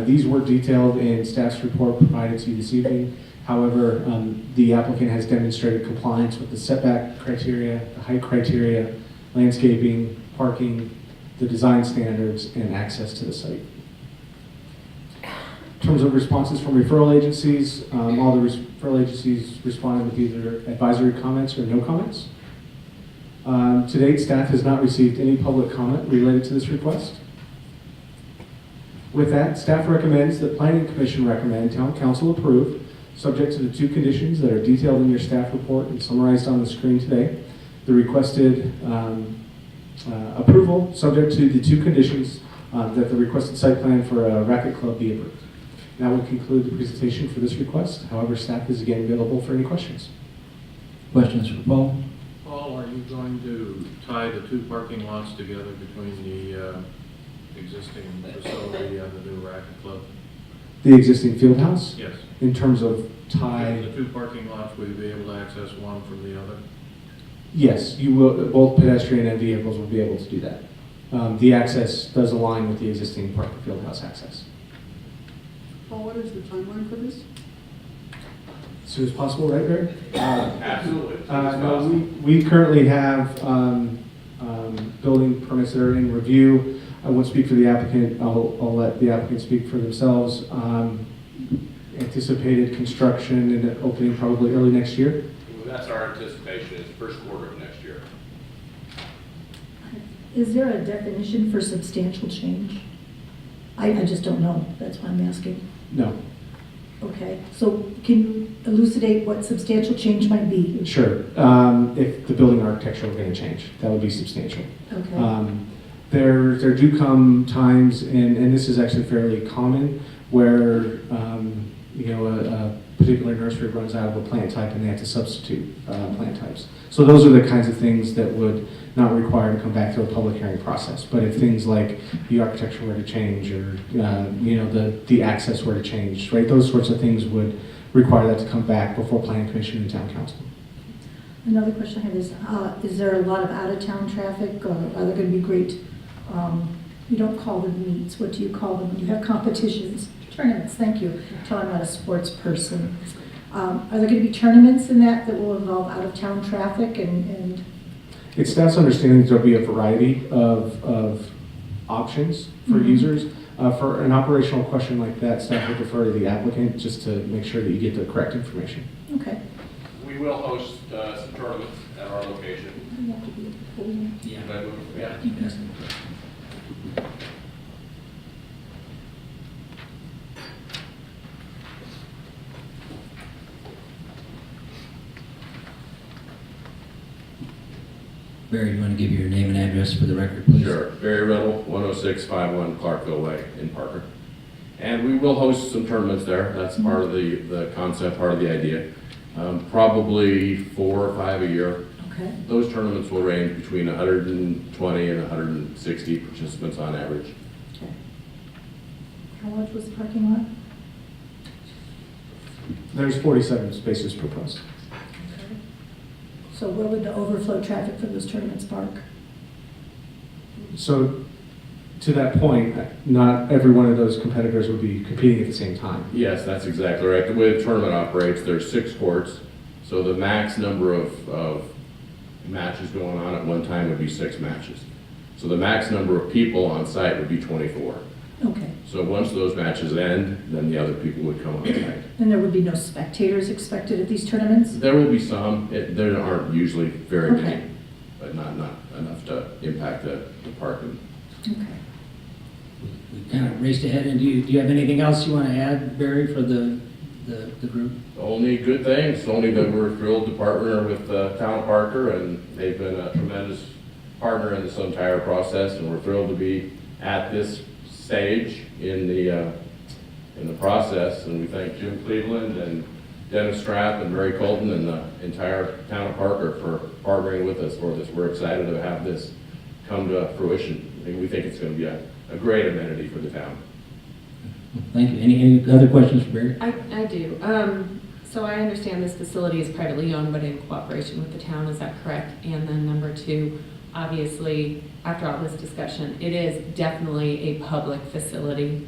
These were detailed in staff's report provided to you this evening. However, the applicant has demonstrated compliance with the setback criteria, the height criteria, landscaping, parking, the design standards, and access to the site. In terms of responses from referral agencies, all the referral agencies responded with either advisory comments or no comments. To date, staff has not received any public comment related to this request. With that, staff recommends that Planning Commission recommend Town Council approve, subject to the 2 conditions that are detailed in your staff report and summarized on the screen today. The requested approval, subject to the 2 conditions that the requested site plan for a racket club be approved. That will conclude the presentation for this request. However, staff is again available for any questions. Questions for Paul? you going to tie the two parking lots together between the existing facility and the new racket club? The existing field house? Yes. In terms of tie? The two parking lots, will you be able to access one from the other? Yes, you will, both pedestrian and vehicles will be able to do that. The access does align with the existing Parker Fieldhouse access. Paul, what is the timeline for this? As soon as possible, right, Barry? Absolutely. No, we currently have building permits that are in review. I won't speak for the applicant. I'll let the applicant speak for themselves. Anticipated construction and opening probably early next year. That's our anticipation, is first quarter of next year. Is there a definition for substantial change? I just don't know, that's why I'm asking. No. Okay, so can you elucidate what substantial change might be? Sure. If the building architecture were going to change, that would be substantial. Okay. There do come times, and this is actually fairly common, where a particular nursery runs out of a plant type and they have to substitute plant types. So those are the kinds of things that would not require to come back through a public hearing process. But if things like the architecture were to change, or the access were to change, right, those sorts of things would require that to come back before Planning Commission and Town Council. Another question I have is there a lot of out-of-town traffic, or are there going to be great, you don't call them meets, what do you call them when you have competitions? Tournaments, thank you. I'm not a sports person. Are there going to be tournaments in that will involve out-of-town traffic and It's staff's understanding there'll be a variety of options for users. For an operational question like that, staff would defer to the applicant just to make sure that you get the correct information. Okay. We will host some tournaments at our location. You have to be at the podium. Yeah. Keep asking questions. Barry, do you want to give your name and address for the record, please? Sure. Barry Riddle, 10651 Clarkville Way in Parker. And we will host some tournaments there. That's part of the concept, part of the idea. Probably 4 or 5 a year. Okay. Those tournaments will range between 120 and 160 participants on average. Okay. How large was the parking lot? There's 47 spaces proposed. Okay. So where would the overflow traffic for those tournaments park? So to that point, not every one of those competitors would be competing at the same time. Yes, that's exactly right. The way the tournament operates, there's 6 courts. So the max number of matches going on at one time would be 6 matches. So the max number of people on site would be 24. Okay. So once those matches end, then the other people would come on site. And there would be no spectators expected at these tournaments? There will be some. There aren't usually very Okay. many, but not enough to impact the parking. Okay. We kind of raced ahead, and do you have anything else you want to add, Barry, for the group? Only good things, only that we're thrilled to partner with the town of Parker, and they've been a tremendous partner in this entire process, and we're thrilled to be at this stage in the process, and we thank Jim Cleveland and Dennis Strapp and Mary Colton and the entire town of Parker for partnering with us for this. We're excited to have this come to fruition. We think it's going to be a great amenity for the town. Thank you. Any other questions for Barry? I do. So I understand this facility is privately owned, but in cooperation with the town, is that correct? And then number 2, obviously, after all this discussion, it is definitely a public facility.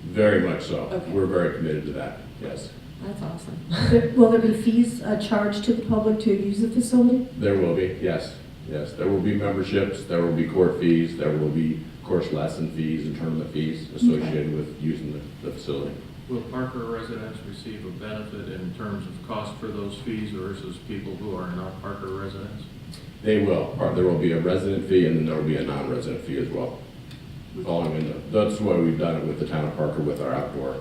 Very much so. Okay. We're very committed to that, yes. That's awesome. Will there be fees charged to the public to use the facility? There will be, yes. Yes, there will be memberships, there will be court fees, there will be, of course, lesson fees and tournament fees associated with using the facility. Will Parker residents receive a benefit in terms of cost for those fees versus people who are not Parker residents? They will. There will be a resident fee, and then there will be a non-resident fee as well. Following in that's why we've done it with the town of Parker with our outdoor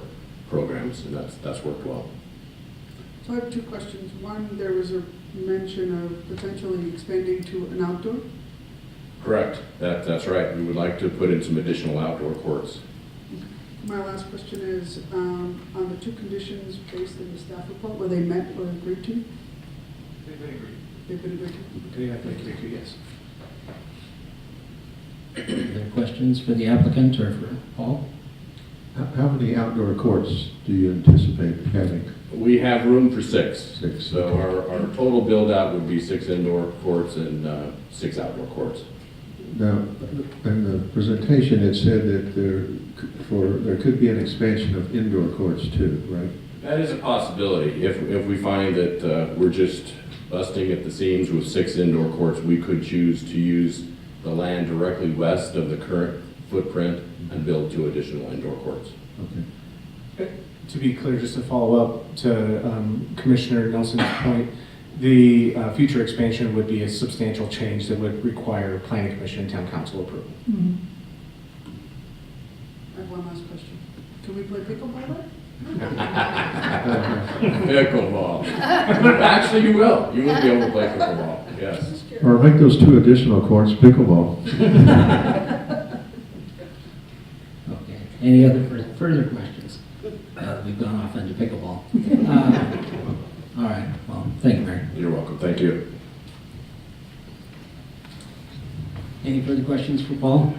programs, and that's worked well. So I have 2 questions. One, there was a mention of potentially expanding to an outdoor. Correct. That's right. We would like to put in some additional outdoor courts. My last question is, on the 2 conditions based in the staff report, were they met or agreed to? They've been agreed. They've been good. Okay, I think you yes. Other questions for the applicant or for Paul? How many outdoor courts do you anticipate having? We have room for 6. 6. So our total build-out would be 6 indoor courts and 6 outdoor courts. Now, in the presentation, it said that there could be an expansion of indoor courts too, right? That is a possibility. If we find that we're just busting at the seams with 6 indoor courts, we could choose to use the land directly west of the current footprint and build 2 additional indoor courts. Okay. To be clear, just to follow up to Commissioner Nelson's point, the future expansion would be a substantial change that would require Planning Commission and Town Council approval. I have one last question. Can we play pickleball there? Pickleball. Actually, you will. You will be able to play pickleball, yes. Or make those 2 additional courts pickleball. Okay. Any other further questions? We've gone off into pickleball. All right. Well, thank you, Mary. You're welcome. Thank you. Any further questions for Paul?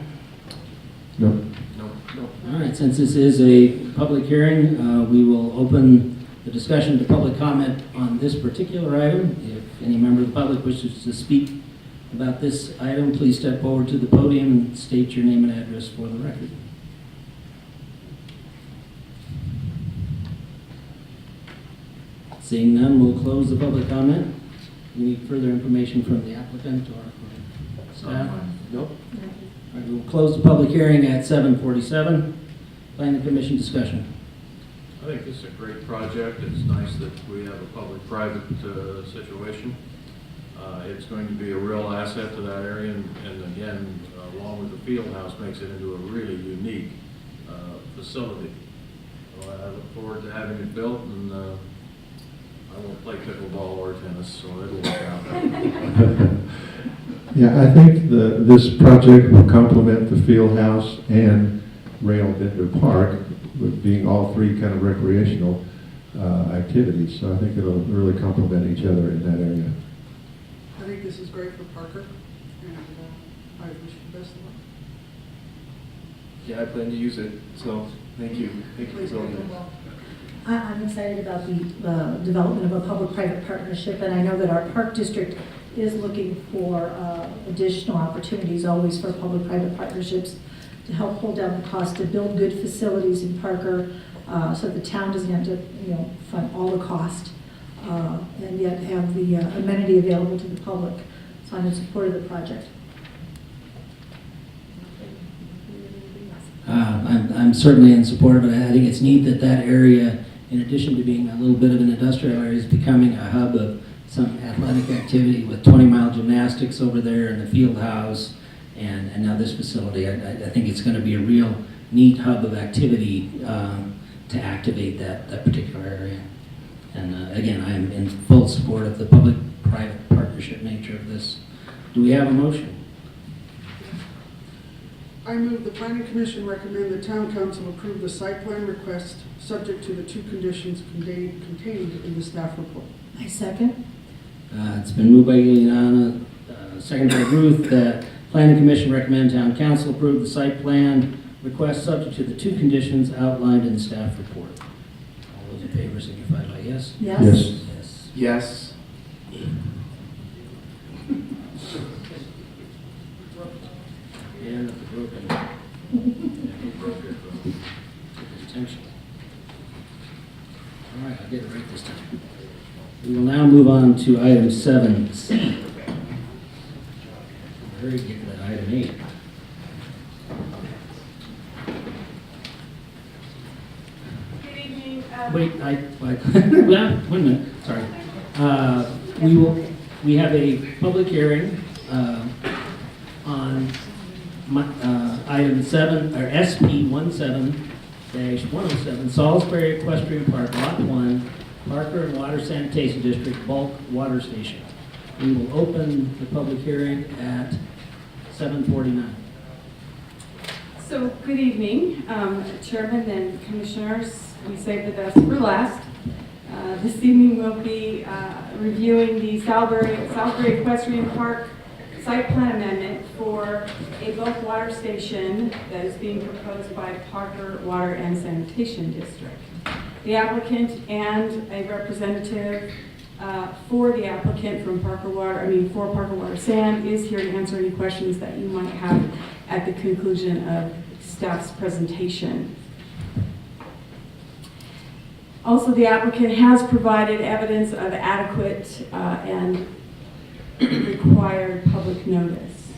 No. All right. Since this is a public hearing, we will open the discussion to public comment on this particular item. If any member of the public wishes to speak about this item, please step forward to the podium and state your name and address for the record. Seeing none, we'll close the public comment. We need further information from the applicant or from staff? Nope. All right, we'll close the public hearing at 7:47. Planning Commission discussion. I think this is a great project. It's nice that we have a public-private situation. It's going to be a real asset to that area, and again, along with the field house, makes it into a really unique facility. So I look forward to having it built, and I won't play pickleball or tennis, so it'll work out. Yeah, I think this project will complement the field house and Rail Bender Park, with being all 3 kind of recreational activities. So I think it'll really complement each other in that area. I think this is great for Parker, and I wish you the best of luck. Yeah, I plan to use it, so thank you. Thank you Please for play building it. pickleball. I'm excited about the development of a public-private partnership, and I know that our park district is looking for additional opportunities always for public-private partnerships to help hold down the cost to build good facilities in Parker, so the town doesn't have to, fund all the cost, and yet have the amenity available to the public. So I'm in support of the project. I'm certainly in support of it. I think it's neat that that area, in addition to being a little bit of an industrial area, is becoming a hub of some athletic activity with 20-mile gymnastics over there and the field house, and now this facility. I think it's going to be a real neat hub of activity to activate that particular area. And again, I'm in full support of the public-private partnership nature of this. Do we have a motion? I move the Planning Commission recommend the Town Council approve the site plan request subject to the 2 conditions contained in the staff report. I second. It's been moved by Juliana, seconded by Ruth, that Planning Commission recommend Town Council approve the site plan request subject to the 2 conditions outlined in the staff report. All those in favor signify by yes. Yes. Yes. Yes. Yes. And the broken. Potentially. All right, I'll get it right this time. We will now move on to item 7C. Very good at item 8. Good evening. Wait, well, wait a minute, sorry. We have a public hearing on item 7, or SP 17-107, Salisbury Equestrian Park, Lot 1, Parker and Water Sanitation District Bulk Water Station. We will open the public hearing at 7:49. So, good evening, Chairman and Commissioners. We saved the best for last. This evening we'll be reviewing the Salisbury Equestrian Park site plan amendment for a bulk water station that is being proposed by Parker Water and Sanitation District. The applicant and a representative for the applicant from Parker Water San is here to answer any questions that you might have at the conclusion of staff's presentation. Also, the applicant has provided evidence of adequate and required public notice.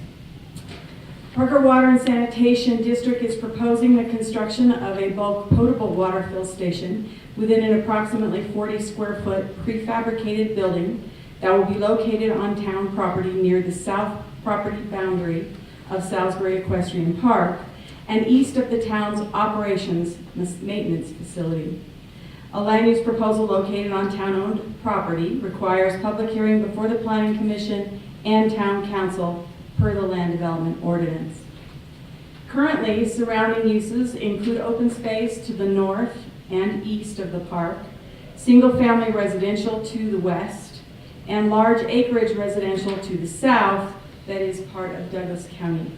Parker Water and Sanitation District is proposing the construction of a bulk potable water fill station within an approximately 40 square foot prefabricated building that will be located on town property near the south property boundary of Salisbury Equestrian Park and east of the town's operations maintenance facility. A land use proposal located on town-owned property requires public hearing before the Planning Commission and Town Council per the Land Development Ordinance. Currently, surrounding uses include open space to the north and east of the park, single-family residential to the west, and large acreage residential to the south that is part of Douglas County.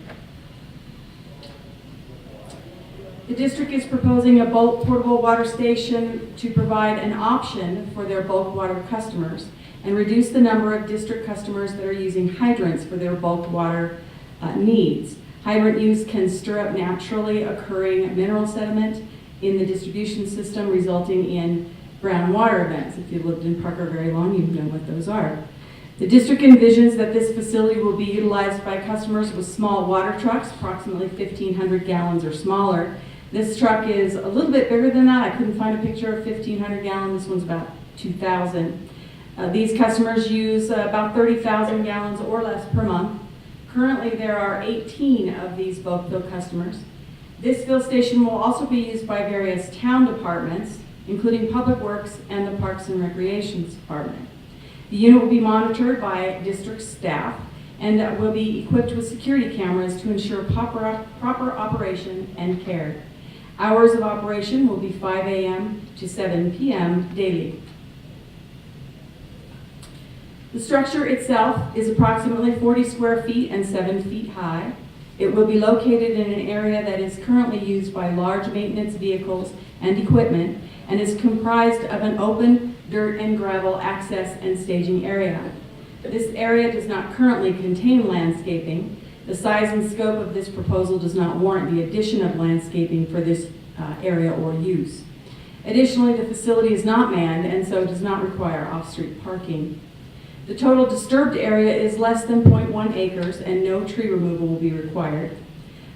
The district is proposing a bulk portable water station to provide an option for their bulk water customers and reduce the number of district customers that are using hydrants for their bulk water needs. Hydrant use can stir up naturally occurring mineral sediment in the distribution system, resulting in brown water events. If you've lived in Parker very long, you know what those are. The district envisions that this facility will be utilized by customers with small water trucks, approximately 1,500 gallons or smaller. This truck is a little bit bigger than that. I couldn't find a picture of 1,500 gallons. This one's about 2,000. These customers use about 30,000 gallons or less per month. Currently, there are 18 of these bulk fill customers. This fill station will also be used by various town departments, including Public Works and the Parks and Recreation Department. The unit will be monitored by district staff and will be equipped with security cameras to ensure proper operation and care. Hours of operation will be 5 a.m. to 7 p.m. daily. The structure itself is approximately 40 square feet and 7 feet high. It will be located in an area that is currently used by large maintenance vehicles and equipment and is comprised of an open dirt and gravel access and staging area. This area does not currently contain landscaping. The size and scope of this proposal does not warrant the addition of landscaping for this area or use. Additionally, the facility is not manned and so does not require off-street parking. The total disturbed area is less than 0.1 acres and no tree removal will be required.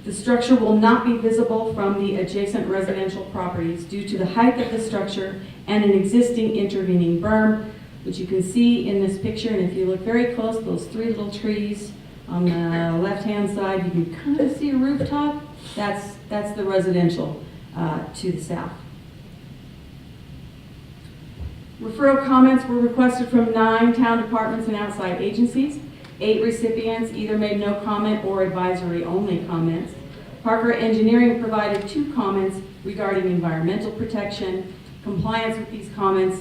The structure will not be visible from the adjacent residential properties due to the height of the structure and an existing intervening berm, which you can see in this picture. And if you look very close, those three little trees on the left-hand side, you can kind of see a rooftop. That's the residential to the south. Referral comments were requested from 9 town departments and outside agencies. 8 recipients either made no comment or advisory only comments. Parker Engineering provided 2 comments regarding environmental protection. Compliance with these comments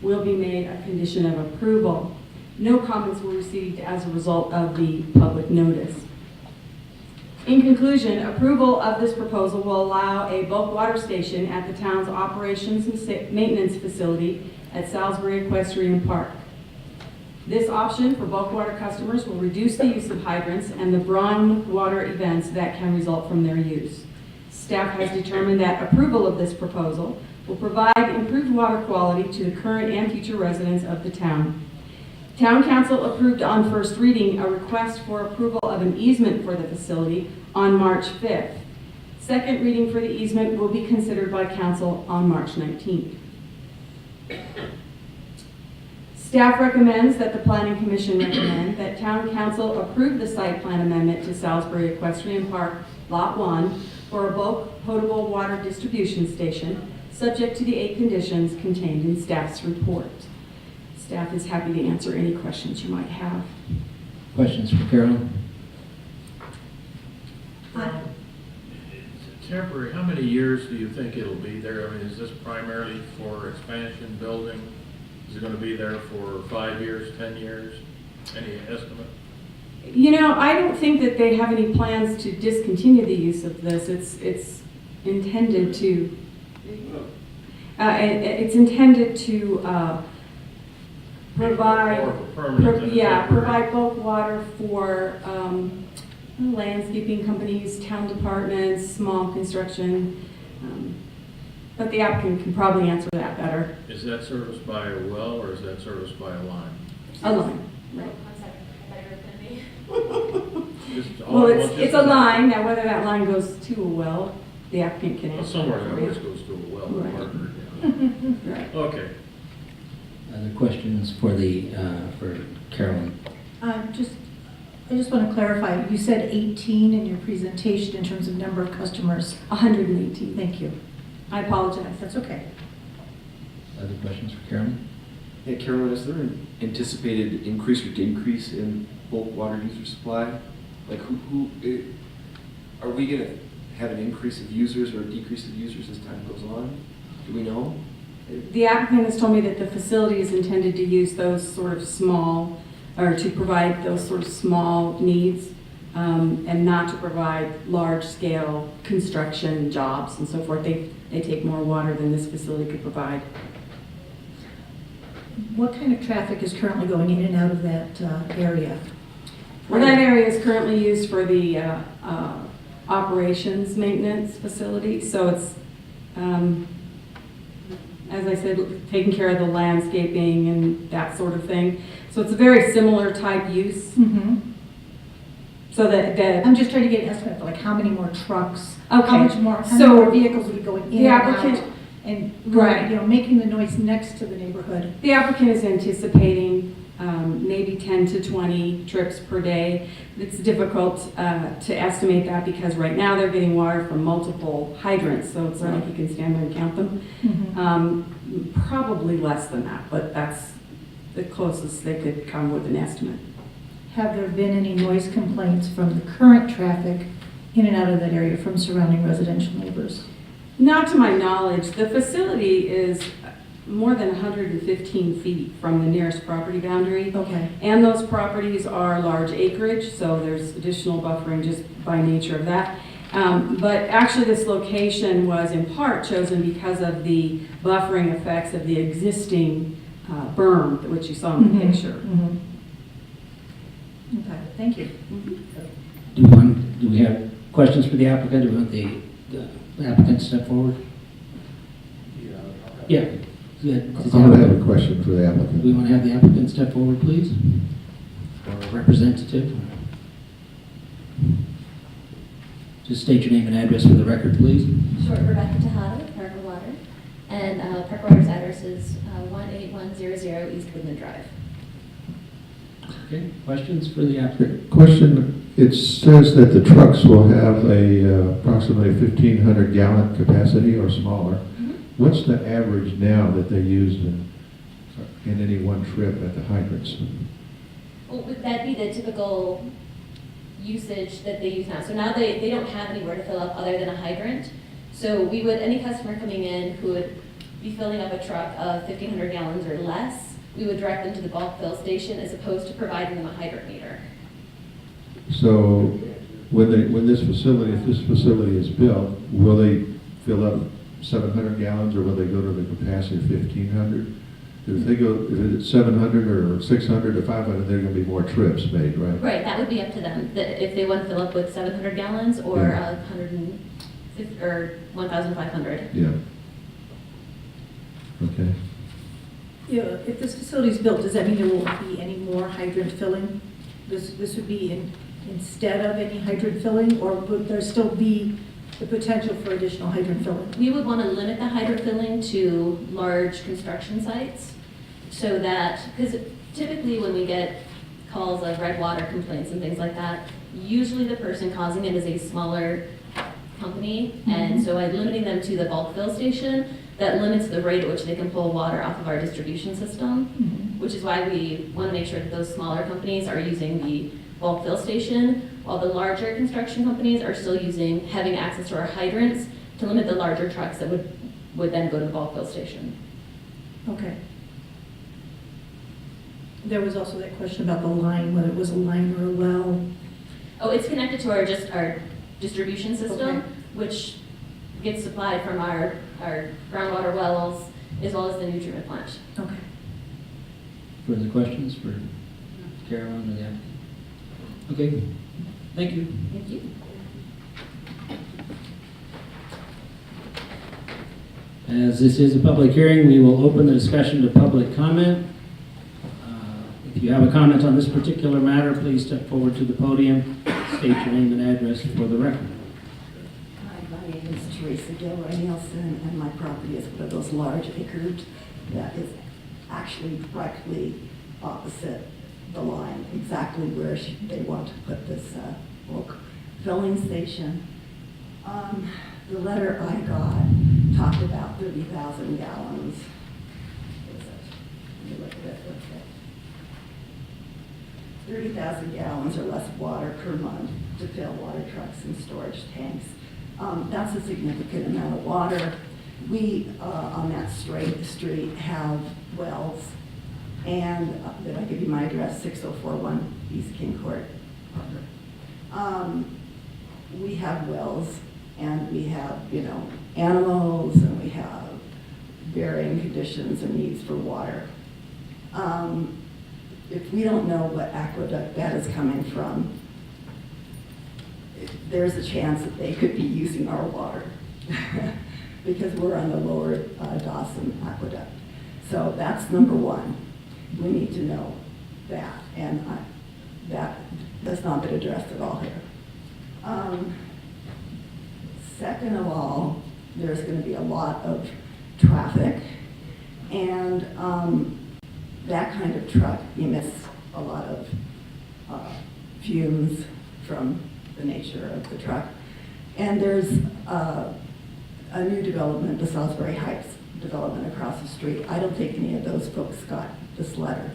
will be made a condition of approval. No comments were received as a result of the public notice. In conclusion, approval of this proposal will allow a bulk water station at the town's operations and maintenance facility at Salisbury Equestrian Park. This option for bulk water customers will reduce the use of hydrants and the brown water events that can result from their use. Staff has determined that approval of this proposal will provide improved water quality to the current and future residents of the town. Town Council approved on first reading a request for approval of an easement for the facility on March 5th. Second reading for the easement will be considered by Council on March 19th. Staff recommends that the Planning Commission recommend that Town Council approve the site plan amendment to Salisbury Equestrian Park Lot 1 for a bulk potable water distribution station, subject to the 8 conditions contained in staff's report. Staff is happy to answer any questions you might have. Questions for Carolyn? Temporary, how many years do you think it'll be there? I mean, is this primarily for expansion, building? Is it gonna be there for 5 years, 10 years? Any estimate? You know, I don't think that they have any plans to discontinue the use of this. It's intended to, it's intended to provide, More of a permanent than a temporary. provide bulk water for landscaping companies, town departments, small construction. But the applicant can probably answer that better. Is that serviced by a well or is that serviced by a line? A line, right. Well, Well, it's a line. Now, whether that line goes to a well, the applicant can Well, answer. somewhere that that for you. always goes to a well. Right. Marker, Right. yeah. Okay. Other questions for for Carolyn? I just want to clarify, you said 18 in your presentation in terms of number of customers. 118. Thank you. I apologize. That's okay. Other questions for Carolyn? Yeah, Carolyn, is there an anticipated increase or decrease in bulk water user supply? Like are we gonna have an increase of users or a decrease of users as time goes on? Do we know? The applicant has told me that the facility is intended to use those sort of small, or to provide those sort of small needs, and not to provide large-scale construction jobs and so forth. They take more water than this facility could provide. What kind of traffic is currently going in and out of that area? Well, that area is currently used for the operations maintenance facility, so it's, as I said, taking care of the landscaping and that sort of thing. So it's a very similar type use. So that I'm just trying to get an estimate for like how many more trucks, Okay. how many more So, vehicles will be going in the and out, applicant- and Right. you know, making the noise next to the neighborhood. The applicant is anticipating maybe 10 to 20 trips per day. It's difficult to estimate that because right now they're getting water from multiple hydrants, so it's not like you can stand there and count them. Probably less than that, but that's the closest they could come with an estimate. Have there been any noise complaints from the current traffic in and out of that area from surrounding residential neighbors? Not to my knowledge. The facility is more than 115 feet from the nearest property boundary. Okay. And those properties are large acreage, so there's additional buffering just by nature of that. But actually, this location was in part chosen because of the buffering effects of the existing berm, which you saw in the picture. Okay, thank you. Do we have questions for the applicant? Do we want the applicant to step forward? Yeah. Does I would have a question for the applicant. we want to have the applicant step forward, please? Or a representative? Just state your name and address for the record, please. Sure, Rebecca Tejada, Parker Water. And Parker Water's address is 18100 East Woodland Drive. Okay, questions for the applicant? Question, it says that the trucks will have a approximately 1,500 gallon capacity or smaller. What's the average now that they use in any one trip at the hydrants? Well, would that be the typical usage that they use now? So now they don't have anywhere to fill up other than a hydrant. So we would, any customer coming in who would be filling up a truck of 1,500 gallons or less, we would direct them to the bulk fill station as opposed to providing them a hydrant meter. So when this facility, if this facility is built, will they fill up 700 gallons or will they go to the capacity of 1,500? If they go, if it's 700 or 600 or 500, there are going to be more trips made, right? Right, that would be up to them. If they want to fill up with 700 gallons or Yeah. 150 or 1,500. Yeah. Okay. Yeah, if this facility is built, does that mean there won't be any more hydrant filling? This would be instead of any hydrant filling, or would there still be the potential for additional hydrant filling? We would want to limit the hydrant filling to large construction sites so that, because typically when we get calls of red water complaints and things like that, usually the person causing it is a smaller company. And so by limiting them to the bulk fill station, that limits the rate at which they can pull water off of our distribution system, which is why we want to make sure that those smaller companies are using the bulk fill station, while the larger construction companies are still having access to our hydrants to limit the larger trucks that would then go to the bulk fill station. Okay. There was also that question about the line, whether it was a line or a well. Oh, it's connected to our distribution system, Okay. which gets supplied from our groundwater wells as well as the new treatment plant. Okay. Further questions for Carolyn or the applicant? Okay, thank you. Thank you. As this is a public hearing, we will open the discussion to public comment. If you have a comment on this particular matter, please step forward to the podium, state your name and address for the record. Hi, my name is Teresa Gilroy Nielsen, and my property is one of those large acres that is actually directly opposite the line, exactly where they want to put this bulk filling station. The letter I got talked about 30,000 gallons. What is it? Let me look at it real quick. 30,000 gallons or less water per month to fill water trucks and storage tanks. That's a significant amount of water. We, on that street, have wells, and did I give you my address? 6041 East King Court, Parker. We have wells, and we have, animals, and we have varying conditions and needs for water. If we don't know what aqueduct that is coming from, there's a chance that they could be using our water because we're on the lower Dawson Aqueduct. So that's number one. We need to know that, and that has not been addressed at all here. Second of all, there's going to be a lot of traffic, and that kind of truck emits a lot of fumes from the nature of the truck. And there's a new development, the Salisbury Heights development across the street. I don't think any of those folks got this letter.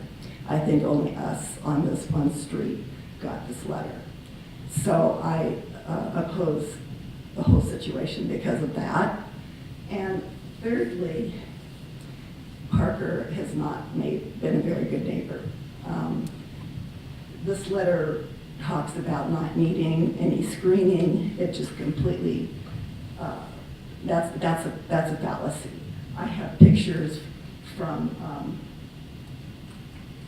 I think only us on this one street got this letter. So I oppose the whole situation because of that. And thirdly, Parker has not been a very good neighbor. This letter talks about not needing any screening. It just completely, that's a fallacy. I have pictures from,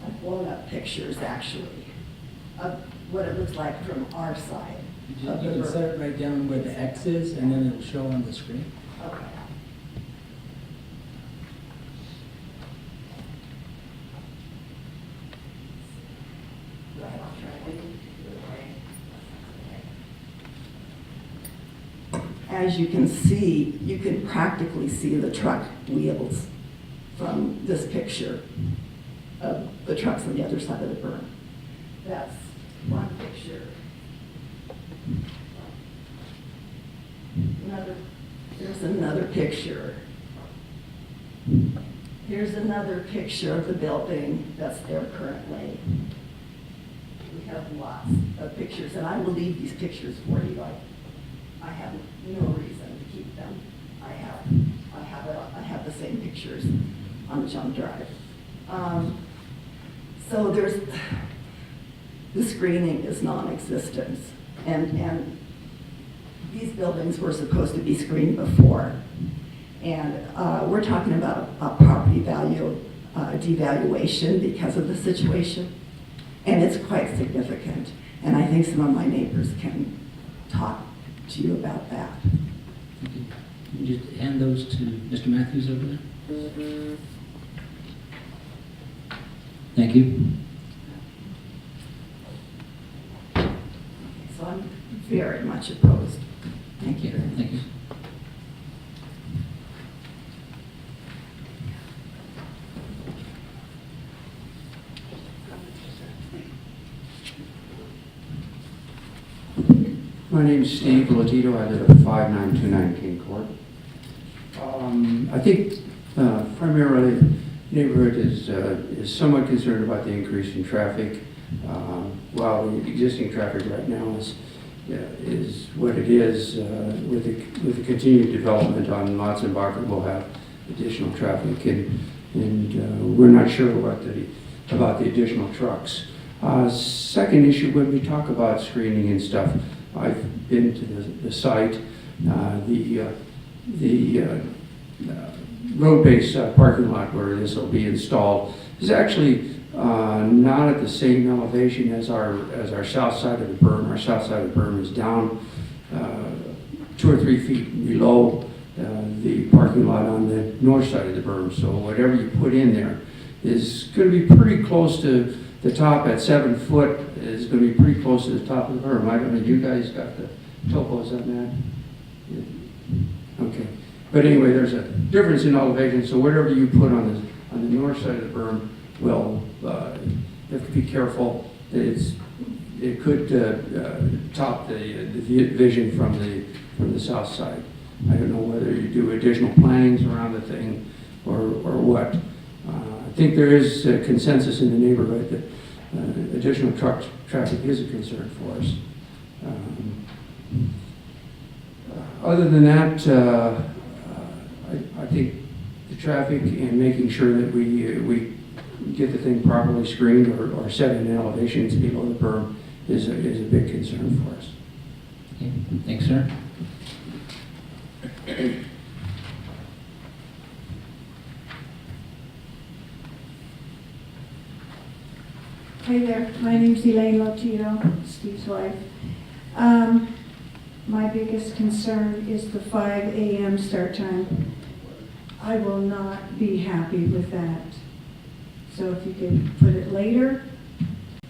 I've blown up pictures actually, of what it looks like from our side. You can set it right down where the X is, and then it'll show on the screen. Okay. As you can see, you can practically see the truck wheels from this picture of the trucks on the other side of the berm. That's one picture. There's another picture. Here's another picture of the building that's there currently. We have lots of pictures, and I will leave these pictures for you. I have no reason to keep them. I have the same pictures on the jump drive. So the screening is non-existent, and these buildings were supposed to be screened before. And we're talking about a property value devaluation because of the situation, and it's quite significant. And I think some of my neighbors can talk to you about that. Okay. Can you just hand those to Mr. Matthews over there? Thank you. So I'm very much opposed. Thank you. Thank you. My name is Steve Latito. I live at 5929 King Court. I think primarily the neighborhood is somewhat concerned about the increase in traffic. While the existing traffic right now is what it is, with the continued development on Matzenbacher, we'll have additional traffic, and we're not sure what the about the additional trucks. Second issue, when we talk about screening and stuff, I've been to the site. The road-based parking lot where this will be installed is actually not at the same elevation as our south side of the berm. Our south side of the berm is down 2 or 3 feet below the parking lot on the north side of the berm. So whatever you put in there is going to be pretty close to the top at 7 foot. Is going to be pretty close to the top of the berm. I don't know, you guys got the topos on that? Yeah. Okay. But anyway, there's a difference in elevation, so whatever you put on the north side of the berm, well, you have to be careful that it could top the vision from the south side. I don't know whether you do additional plantings around the thing or what. I think there is a consensus in the neighborhood that additional truck traffic is a concern for us. Other than that, I think the traffic and making sure that we get the thing properly screened or set in elevations below the berm is a big concern for us. Okay. Thanks, sir. Hi there, my name's Elaine Lotito, Steve's wife. My biggest concern is the 5 a.m. start time. I will not be happy with that. So if you could put it later,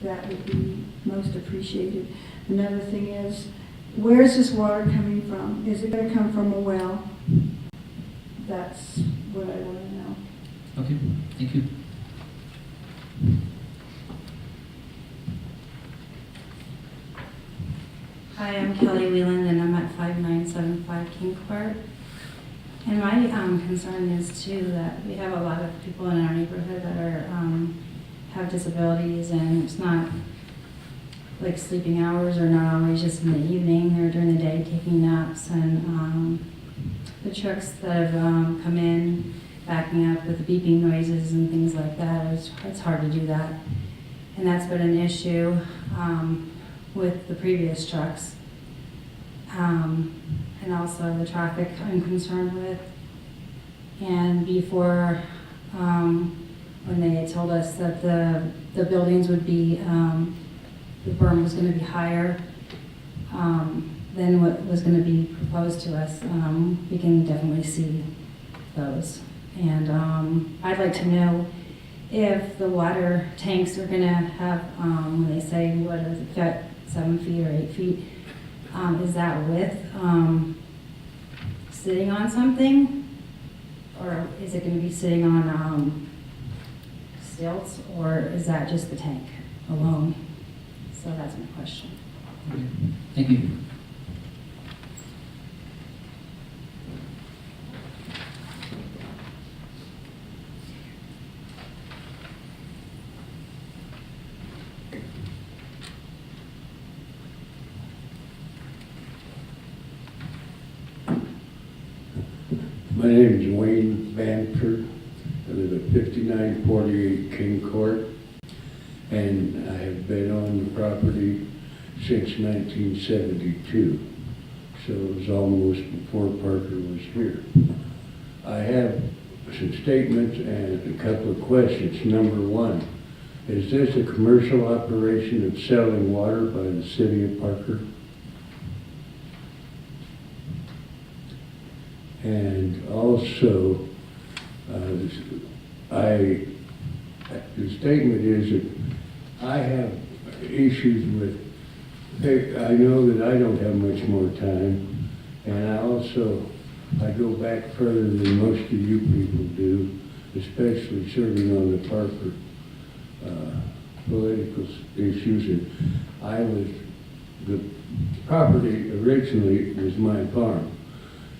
that would be most appreciated. Another thing is, where is this water coming from? Is it going to come from a well? That's what I want to know. Okay, thank you. Hi, I'm Kelly Whelan, and I'm at 5975 King Court. And my concern is too that we have a lot of people in our neighborhood that are have disabilities, and it's not like sleeping hours are not always just in the evening. They're during the day taking naps, and the trucks that have come in backing up with the beeping noises and things like that, it's hard to do that. And that's been an issue with the previous trucks. And also the traffic I'm concerned with. And before, when they had told us that the buildings would be, the berm was going to be higher than what was going to be proposed to us, we can definitely see those. And I'd like to know if the water tanks are going to have, when they say, what is it, 7 feet or 8 feet, is that with sitting on something? Or is it going to be sitting on stilts? Or is that just the tank alone? So that's my question. Okay. Thank you. My name is Wayne Banter. I live at 5948 King Court, and I have been on the property since 1972, so it was almost before Parker was here. I have some statements and a couple of questions. Number one, is this a commercial operation of selling water by the city of Parker? And also, the statement is that I have issues with, I know that I don't have much more time, and I go back further than most of you people do, especially serving on the Parker political issues. And the property originally was my farm.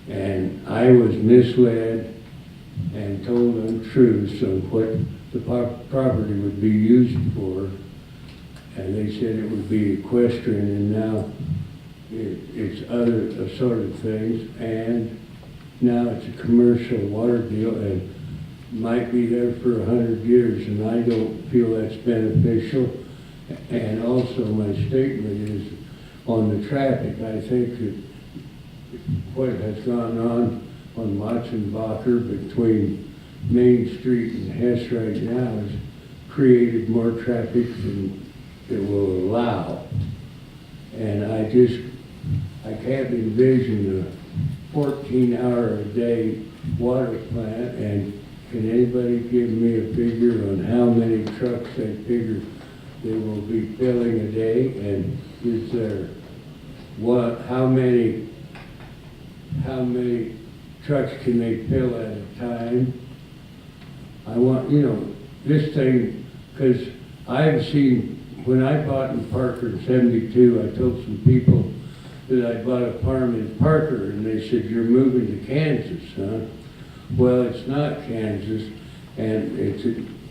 And I was misled and told untruths on what the property would be used for. And they said it would be equestrian, and now it's other assorted things. And now it's a commercial water deal. And might be there for 100 years, and I don't feel that's beneficial. And also my statement is on the traffic. I think that what has gone on Matzenbacher between Main Street and Hess right now has created more traffic than it will allow. And I can't envision a 14-hour-a-day water plant. And can anybody give me a figure on how many trucks they figure they will be filling a day? And is there how many trucks can they fill at a time? I want, this thing, because I've seen, when I bought in Parker in '72, I told some people that I bought a farm in Parker, and they said, "You're moving to Kansas, huh?" Well, it's not Kansas, and it's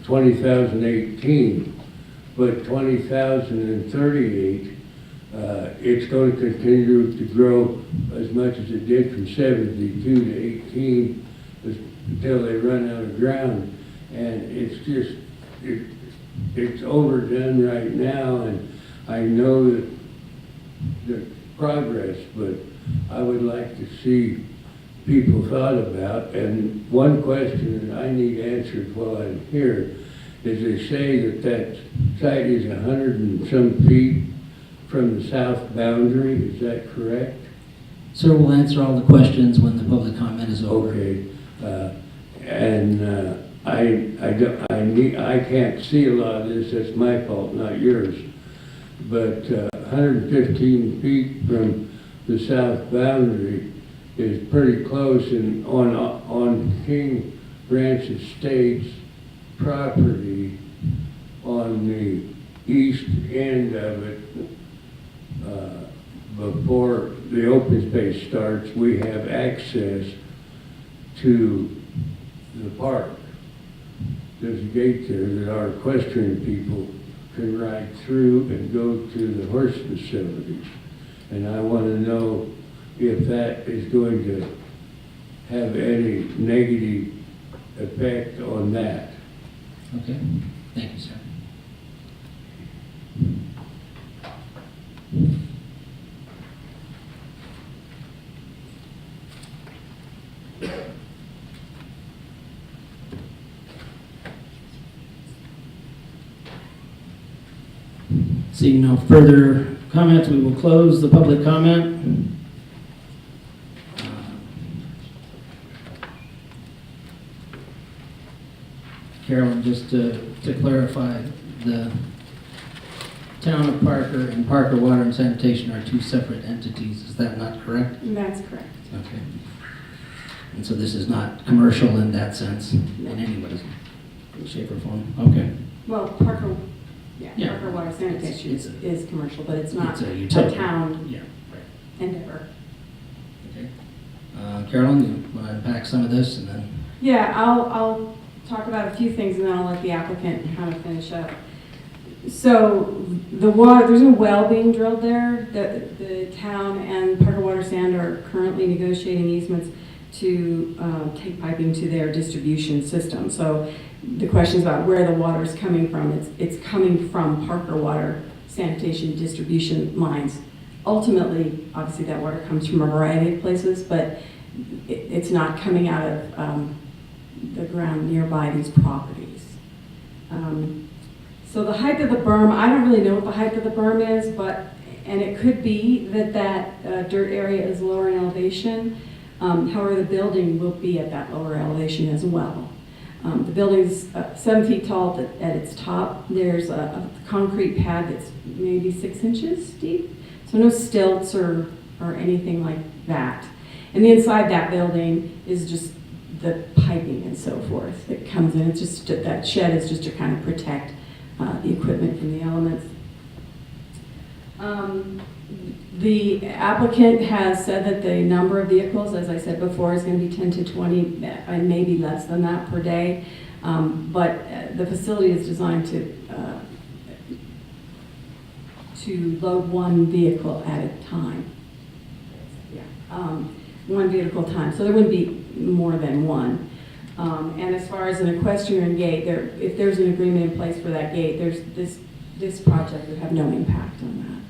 2018, but 2038, it's going to continue to grow as much as it did from 72 to 18 until they run out of ground. And it's just, it's overdone right now, and I know that the progress, but I would like to see people thought about. And one question that I need answered while I'm here is they say that site is 100 and some feet from the south boundary. Is that correct? Sir, we'll answer all the questions when the public comment is over. Okay. I can't see a lot of this. That's my fault, not yours. But 115 feet from the south boundary is pretty close, and on King Ranch Estates property on the east end of it, before the open space starts, we have access to the park. There's a gate there that our equestrian people can ride through and go to the horse facilities. And I want to know if that is going to have any negative effect on that. Okay, thank you, sir. Seeing no further comments, we will close the public comment. Carolyn, just to clarify, the town of Parker and Parker Water and Sanitation are two separate entities. Is that not correct? That's correct. Okay. And so this is not commercial in that sense, in any way, shape or form? Okay. Well, Parker Yeah. Parker Water Sanitation is commercial, but it's not It's a a utility. town Yeah, right. endeavor. Okay. Carolyn, you want to unpack some of this and then? Yeah, I'll talk about a few things and then I'll let the applicant kind of finish up. So the water, there's a well being drilled there. The town and Parker Water Sand are currently negotiating easements to take piping to their distribution system. So the question is about where the water is coming from. It's coming from Parker Water Sanitation distribution lines. Ultimately, obviously that water comes from a variety of places, but it's not coming out of the ground nearby these properties. So the height of the berm, I don't really know what the height of the berm is, and it could be that dirt area is lower in elevation. However, the building will be at that lower elevation as well. The building's 7 feet tall at its top. There's a concrete pad that's maybe 6 inches deep, so no stilts or anything like that. And the inside that building is just the piping and so forth that comes in. It's just that shed is just to kind of protect the equipment from the elements. The applicant has said that the number of vehicles, as I said before, is going to be 10 to 20, and maybe less than that per day. But the facility is designed to load one vehicle at a time. Yeah, one vehicle at a time. So there wouldn't be more than one. And as far as an equestrian gate, if there's an agreement in place for that gate, this project would have no impact on that.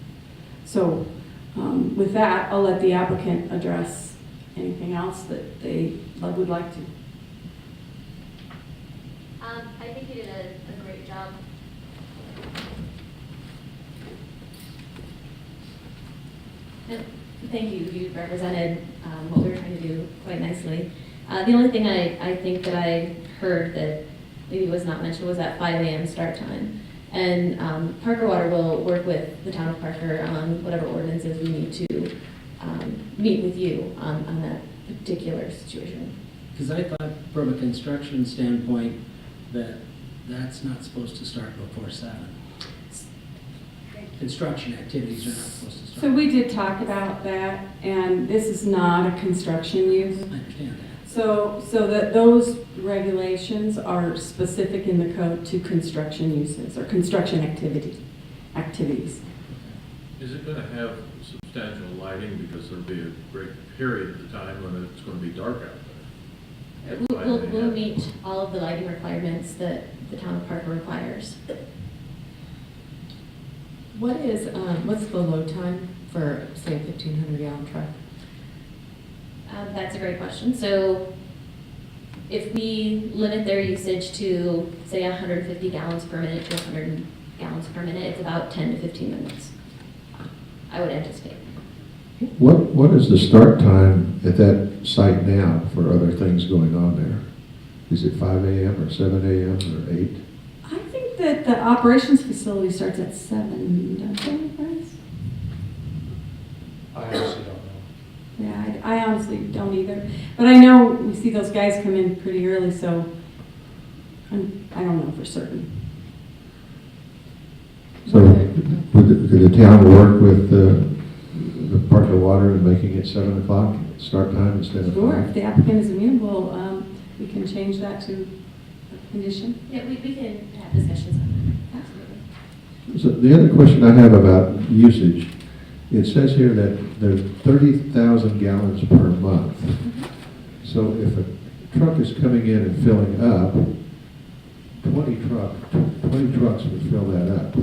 So with that, I'll let the applicant address anything else that they would like to. I think you did a great job. No, thank you. You represented what we were trying to do quite nicely. The only thing I think that I heard that maybe was not mentioned was that 5 a.m. start time. And Parker Water will work with the town of Parker on whatever ordinances we need to meet with you on that particular situation. Because I thought from a construction standpoint that that's not supposed to start before 7. Construction activities are not supposed to start. So we did talk about that, and this is not a construction use. I understand that. So that those regulations are specific in the code to construction uses or construction activities. Is it gonna have substantial lighting, because there'll be a great period of the time when it's gonna be dark out there? We'll meet all of the lighting requirements that the town of Parker requires. What is, what's the load time for, say, a 1,500 gallon truck? That's a great question. So if we limit their usage to, say, 150 gallons per minute to 100 gallons per minute, it's about 10 to 15 minutes, I would anticipate. What is the start time at that site now for other things going on there? Is it 5 a.m. or 7 a.m. or 8? I think that the operations facility starts at 7, don't they, Bryce? I honestly don't know. Yeah, I honestly don't either. But I know we see those guys come in pretty early, so I don't know for certain. So could the town work with the Parker Water and making it 7 o'clock start time instead of 5? Sure, if the applicant is amenable, we can change that to a condition. Yeah, we can have discussions on that, absolutely. So the other question I have about usage, it says here that there's 30,000 gallons per month. So if a truck is coming in and filling up, 20 trucks would fill that up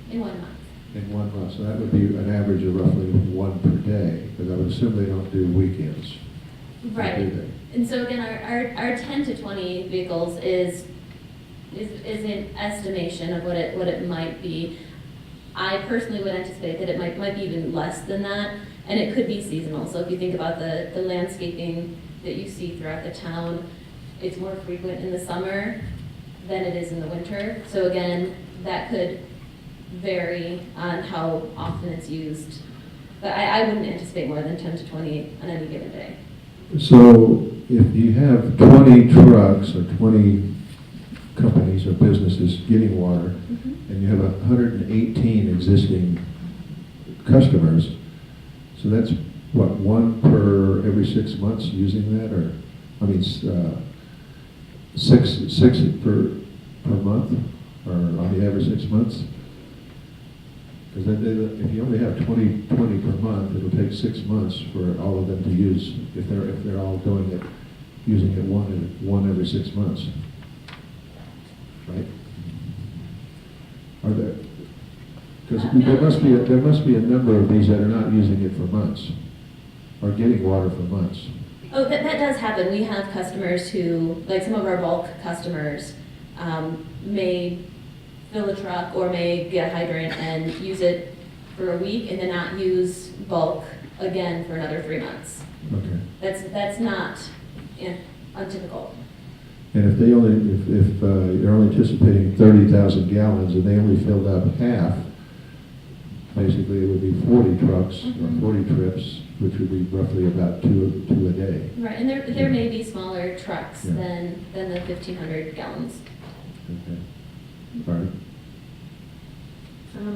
In 1 month. in 1 month. So that would be an average of roughly 1 per day, because I would assume they don't do weekends. Right. Do they? And so again, our 10 to 20 vehicles is an estimation of what it might be. I personally would anticipate that it might be even less than that, and it could be seasonal. So if you think about the landscaping that you see throughout the town, it's more frequent in the summer than it is in the winter. So again, that could vary on how often it's used. But I wouldn't anticipate more than 10 to 20 on any given day. So if you have 20 trucks or 20 companies or businesses getting water, and you have 118 existing customers, so that's what, 1 per every 6 months using that, or I mean, six per month, or on the average 6 months? Because if you only have 20 per month, it'll take 6 months for all of them to use, if they're all doing it, using it one every 6 months. Right? Are there? Because there must be a number of these that are not using it for months, or getting water for months. Oh, that does happen. We have customers who, like some of our bulk customers, may fill a truck or may get a hydrant and use it for a week and then not use bulk again for another 3 months. Okay. That's not untypical. And if they if you're only anticipating 30,000 gallons and they only filled up half, basically it would be 40 trucks or 40 trips, which would be roughly about two a day. Right, and there may be smaller trucks Yeah. than the 1,500 gallons. Okay. All right.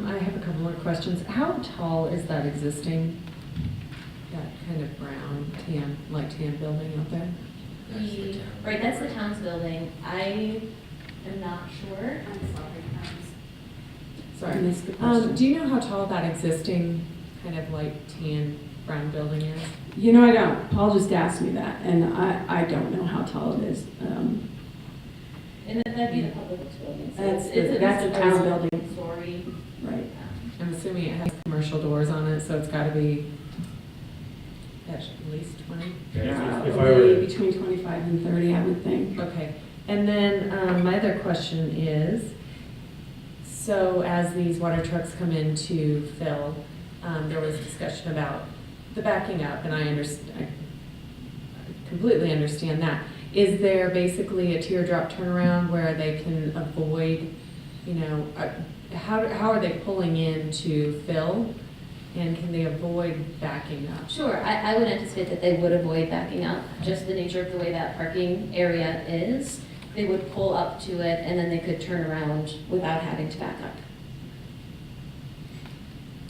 I have a couple more questions. How tall is that existing, that kind of brown light tan building out there? Right, that's the town's building. I am not sure. Sorry. Do you know how tall that existing kind of light tan brown building is? You know, I don't. Paul just asked me that, and I don't know how tall it is. And that'd be the public works building. So That's it's a town building. Story. Right. I'm assuming it has commercial doors on it, so it's gotta be at least 20? Probably between 25 and 30, I would think. Okay, and then my other question is, so as these water trucks come in to fill, there was discussion about the backing up, and I completely understand that. Is there basically a teardrop turnaround where they can avoid, you know, how are they pulling in to fill? And can they avoid backing up? Sure, I would anticipate that they would avoid backing up, just the nature of the way that parking area is. They would pull up to it and then they could turn around without having to back up.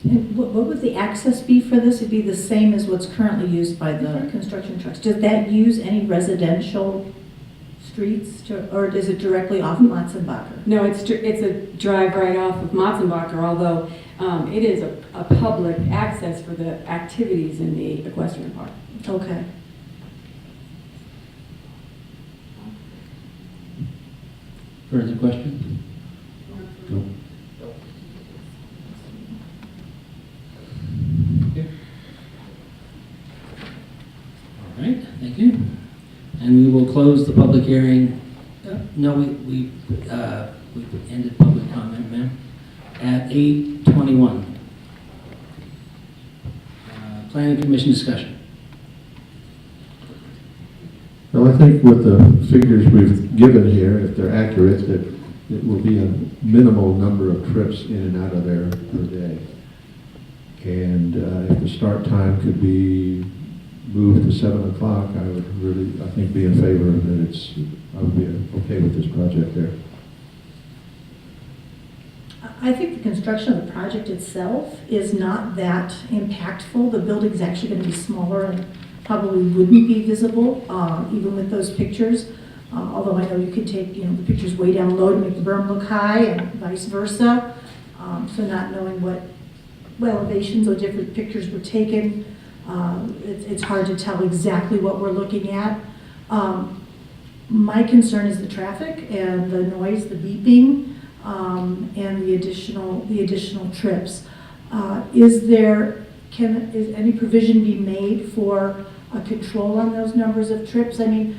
And what would the access be for this? It'd be the same as what's currently used by the Mhm. construction trucks. Does that use any residential streets, or is it directly off Matzenbacher? No, it's a drive right off of Matzenbacher, although it is a public access for the activities in the equestrian park. Okay. Further questions? No. Okay. All right, thank you. And we will close the public hearing. No, we ended public comment, ma'am, at 8:21. Planning Commission discussion. Well, I think with the figures we've given here, if they're accurate, that it will be a minimal number of trips in and out of there per day. And if the start time could be moved to 7 o'clock, I would really, I think, be in favor of it. I would be okay with this project there. I think the construction of the project itself is not that impactful. The building's actually going to be smaller and probably wouldn't be visible, even with those pictures. Although I know you could take, the pictures way down low to make the berm look high and vice versa. So not knowing what elevations or different pictures were taken, it's hard to tell exactly what we're looking at. My concern is the traffic and the noise, the beeping, and the additional trips. Is any provision be made for a control on those numbers of trips? I mean,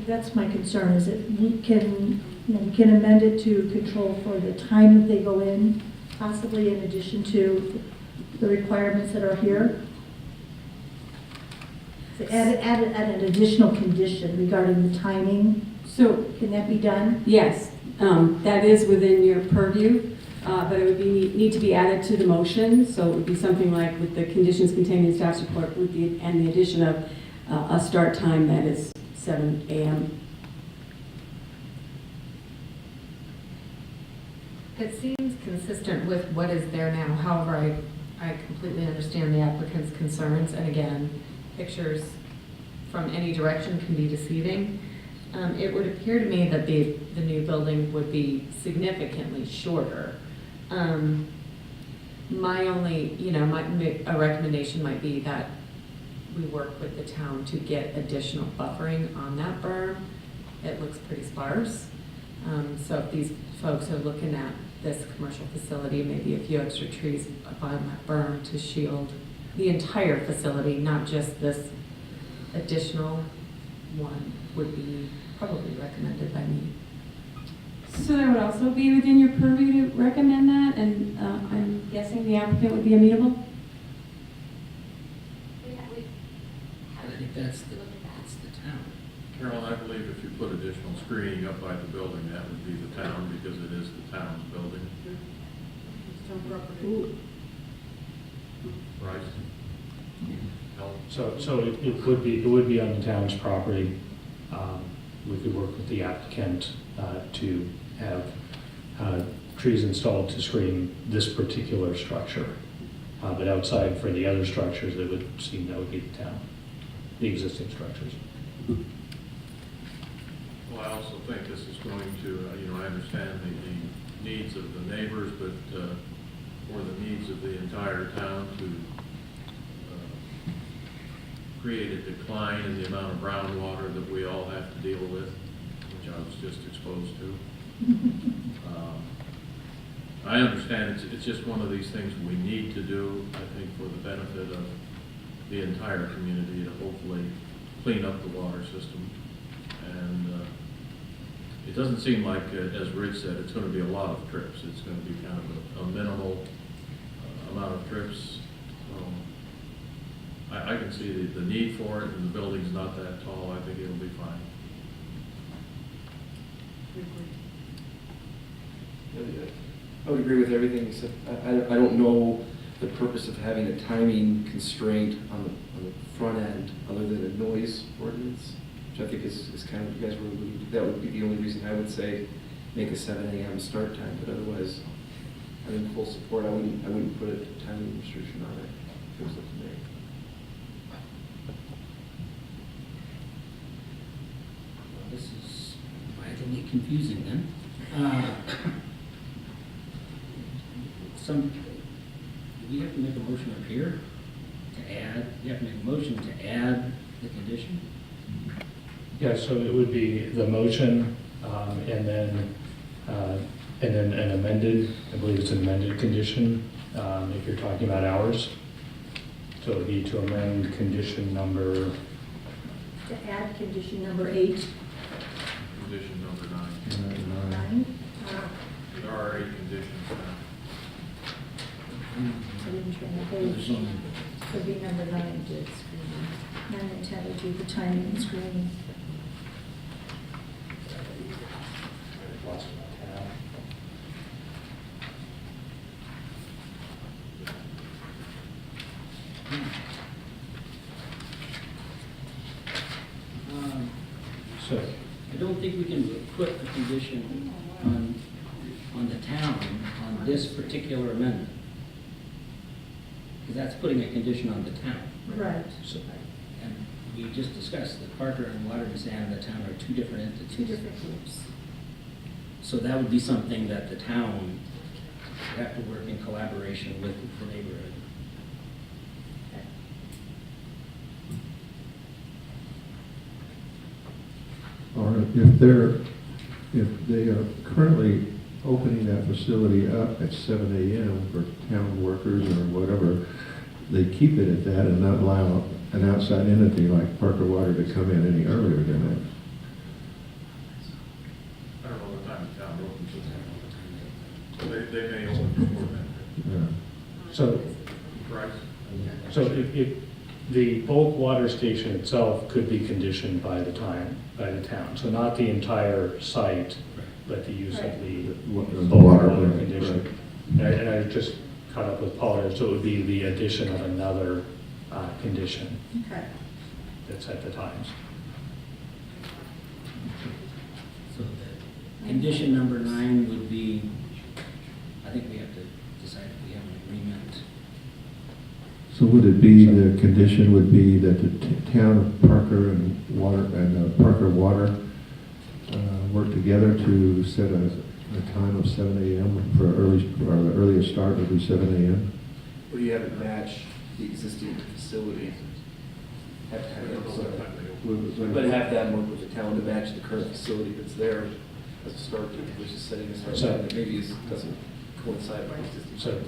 that's my concern, is that we can amend it to control for the time that they go in, possibly in addition to the requirements that are here. So add an additional condition regarding the timing. So, can that be done? Yes, that is within your purview, but it would need to be added to the motion. So it would be something like with the conditions contained in staff's report and the addition of a start time that is 7 a.m. It seems consistent with what is there now. However, I completely understand the applicant's concerns. And again, pictures from any direction can be deceiving. It would appear to me that the new building would be significantly shorter. My only, a recommendation might be that we work with the town to get additional buffering on that berm. It looks pretty sparse. So if these folks are looking at this commercial facility, maybe a few extra trees up on that berm to shield the entire facility, not just this additional one, would be probably recommended by me. So that would also be within your purview to recommend that, and I'm guessing the applicant would be amenable? I think that's the town. Carolyn, I believe if you put additional screening up by the building, that would be the town, because it is the town's building. It's town property. Right? So it would be on the town's property. We could work with the applicant to have trees installed to screen this particular structure. But outside for the other structures, it would seem that would be the town, the existing structures. Well, I also think this is going to, I understand the needs of the neighbors, but for the needs of the entire town to create a decline in the amount of groundwater that we all have to deal with, which I was just exposed to. I understand it's just one of these things we need to do, I think, for the benefit of the entire community to hopefully clean up the water system. And it doesn't seem like, as Rich said, it's going to be a lot of trips. It's going to be kind of a minimal amount of trips. I can see the need for it, and the building's not that tall. I think it'll be fine. I would agree with everything you said. I don't know the purpose of having a timing constraint on the front end, other than a noise ordinance, which I think is kind of, you guys were alluding to. That would be the only reason I would say make a 7 a.m. start time, but otherwise, I'm in full support. I wouldn't put a timing restriction on it if it was up to me. Well, this is mightily confusing then. Do we have to make a motion up here to add, we have to make a motion to add the condition? Yeah, so it would be the motion, and then an amended, I believe it's an amended condition, if you're talking about hours. So it would be to amend condition number, To add condition number 8. Condition number 9. 9. There are 8 conditions now. I didn't turn the page. Could be number 9. 9 and 10 would be the timing and screening. so, I don't think we can put a condition on the town on this particular amendment. Because that's putting a condition on the town. Right. So, and we just discussed that Parker and Water and Sand and the town are two different entities. Two different groups. So that would be something that the town would have to work in collaboration with the neighborhood. Or if they are currently opening that facility up at 7 a.m. for town workers or whatever, they keep it at that and not allow an outside entity like Parker Water to come in any earlier than that. I don't know what time the town opens. They may open before then. Yeah. so, Right? so if the bulk water station itself could be conditioned by the town. So not the entire site, but the use of the bulk water condition. And I just caught up with Paul there, so it would be the addition of another condition Okay. that's at the times. So the condition number 9 would be, I think we have to decide if we have an agreement. So would it be, the condition would be that the town of Parker and Parker Water work together to set a time of 7 a.m. for the earliest start would be 7 a.m.? Or do you have it match the existing facility? But have them work with the town to match the current facility that's there as a start date versus setting a start So- time that maybe doesn't coincide with existing. So,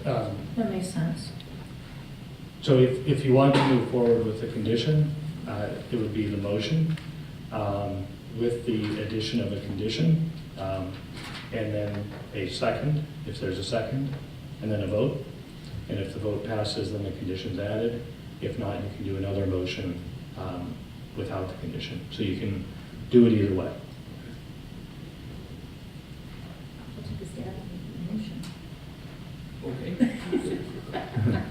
That makes sense. so if you want to move forward with the condition, it would be the motion with the addition of a condition, and then a second, if there's a second, and then a vote. And if the vote passes, then the condition's added. If not, you can do another motion without the condition. So you can do it either way. I'll take a stab at the motion. Okay.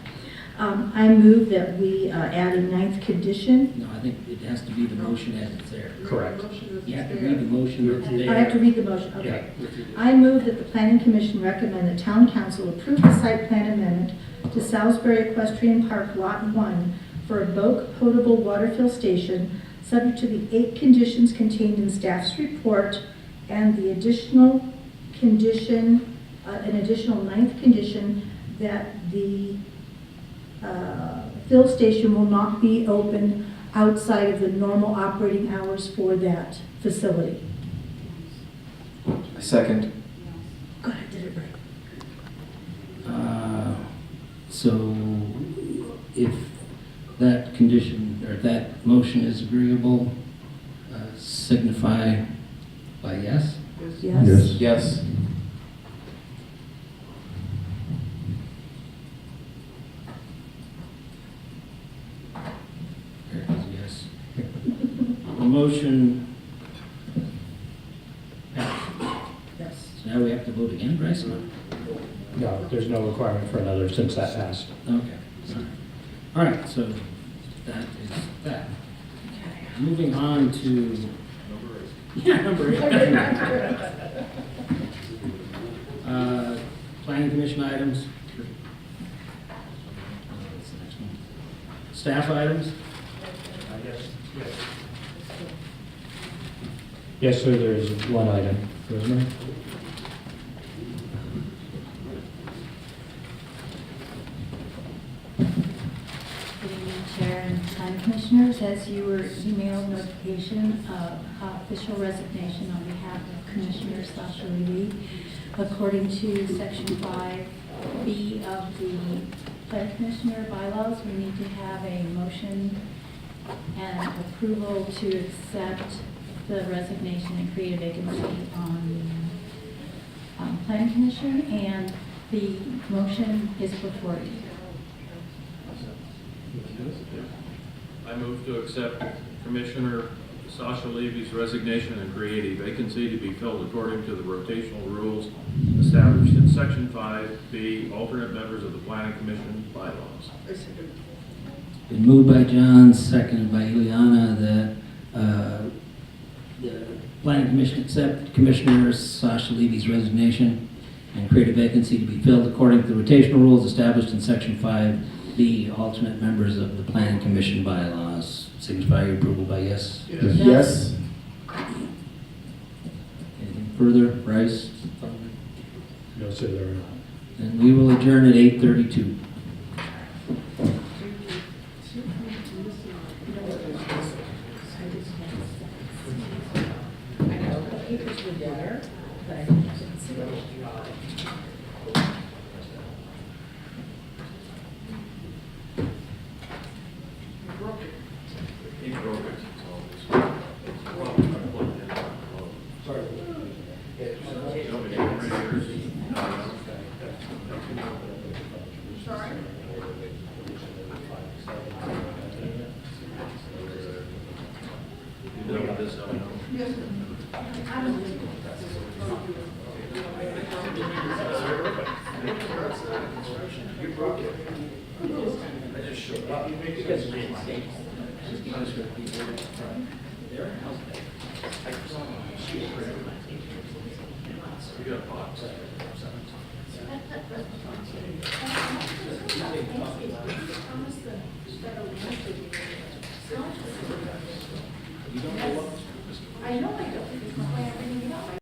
I move that we add a 9th condition. No, I think it has to be the motion as it's there. Correct. You have to read the motion that's there. I have to read the motion, okay. I move that the Planning Commission recommend that Town Council approve the site plan amendment to Salisbury Equestrian Park Lot 1 for a Boak potable water fill station, subject to the 8 conditions contained in staff's report and the additional condition, an additional 9th condition that the fill station will not be open outside of the normal operating hours for that facility. I second. Good, I did it right. So if that condition, or that motion is agreeable, signify by yes? Yes. Yes. Yes. There it is, yes. The motion passed. Yes. So now we have to vote again, Bryce? No, there's no requirement for another since that passed. Okay. All right, so that is that. Moving on to. Yeah, number 8. Planning Commission items. What's the next one? Staff items? Yes, sir, there is one item. Rosemary? Good evening, Chair and Planning Commissioners. As you were emailed notification of official resignation on behalf of Commissioner Sasha Levy, according to Section 5B of the Planning Commissioner bylaws, we need to have a motion and approval to accept the resignation and create a vacancy on the Planning Commission, and the motion is before you. I move to accept Commissioner Sasha Levy's resignation and create a vacancy to be filled according to the rotational rules established in Section 5B, alternate members of the Planning Commission bylaws. Been moved by John, seconded by Ileana, that the Planning Commission accept Commissioner Sasha Levy's resignation and create a vacancy to be filled according to the rotational rules established in Section 5B, alternate members of the Planning Commission bylaws. Signify your approval by yes. Yes. Anything further, Bryce? No, sir, there are not. And we will adjourn at 8:32. He broke it. It's all this. Well, I plugged in. Sorry. You want me to get rid of yours? No. Sorry? You know what this is? Yes, sir. You broke it. I just showed up. You got a box. I know I don't.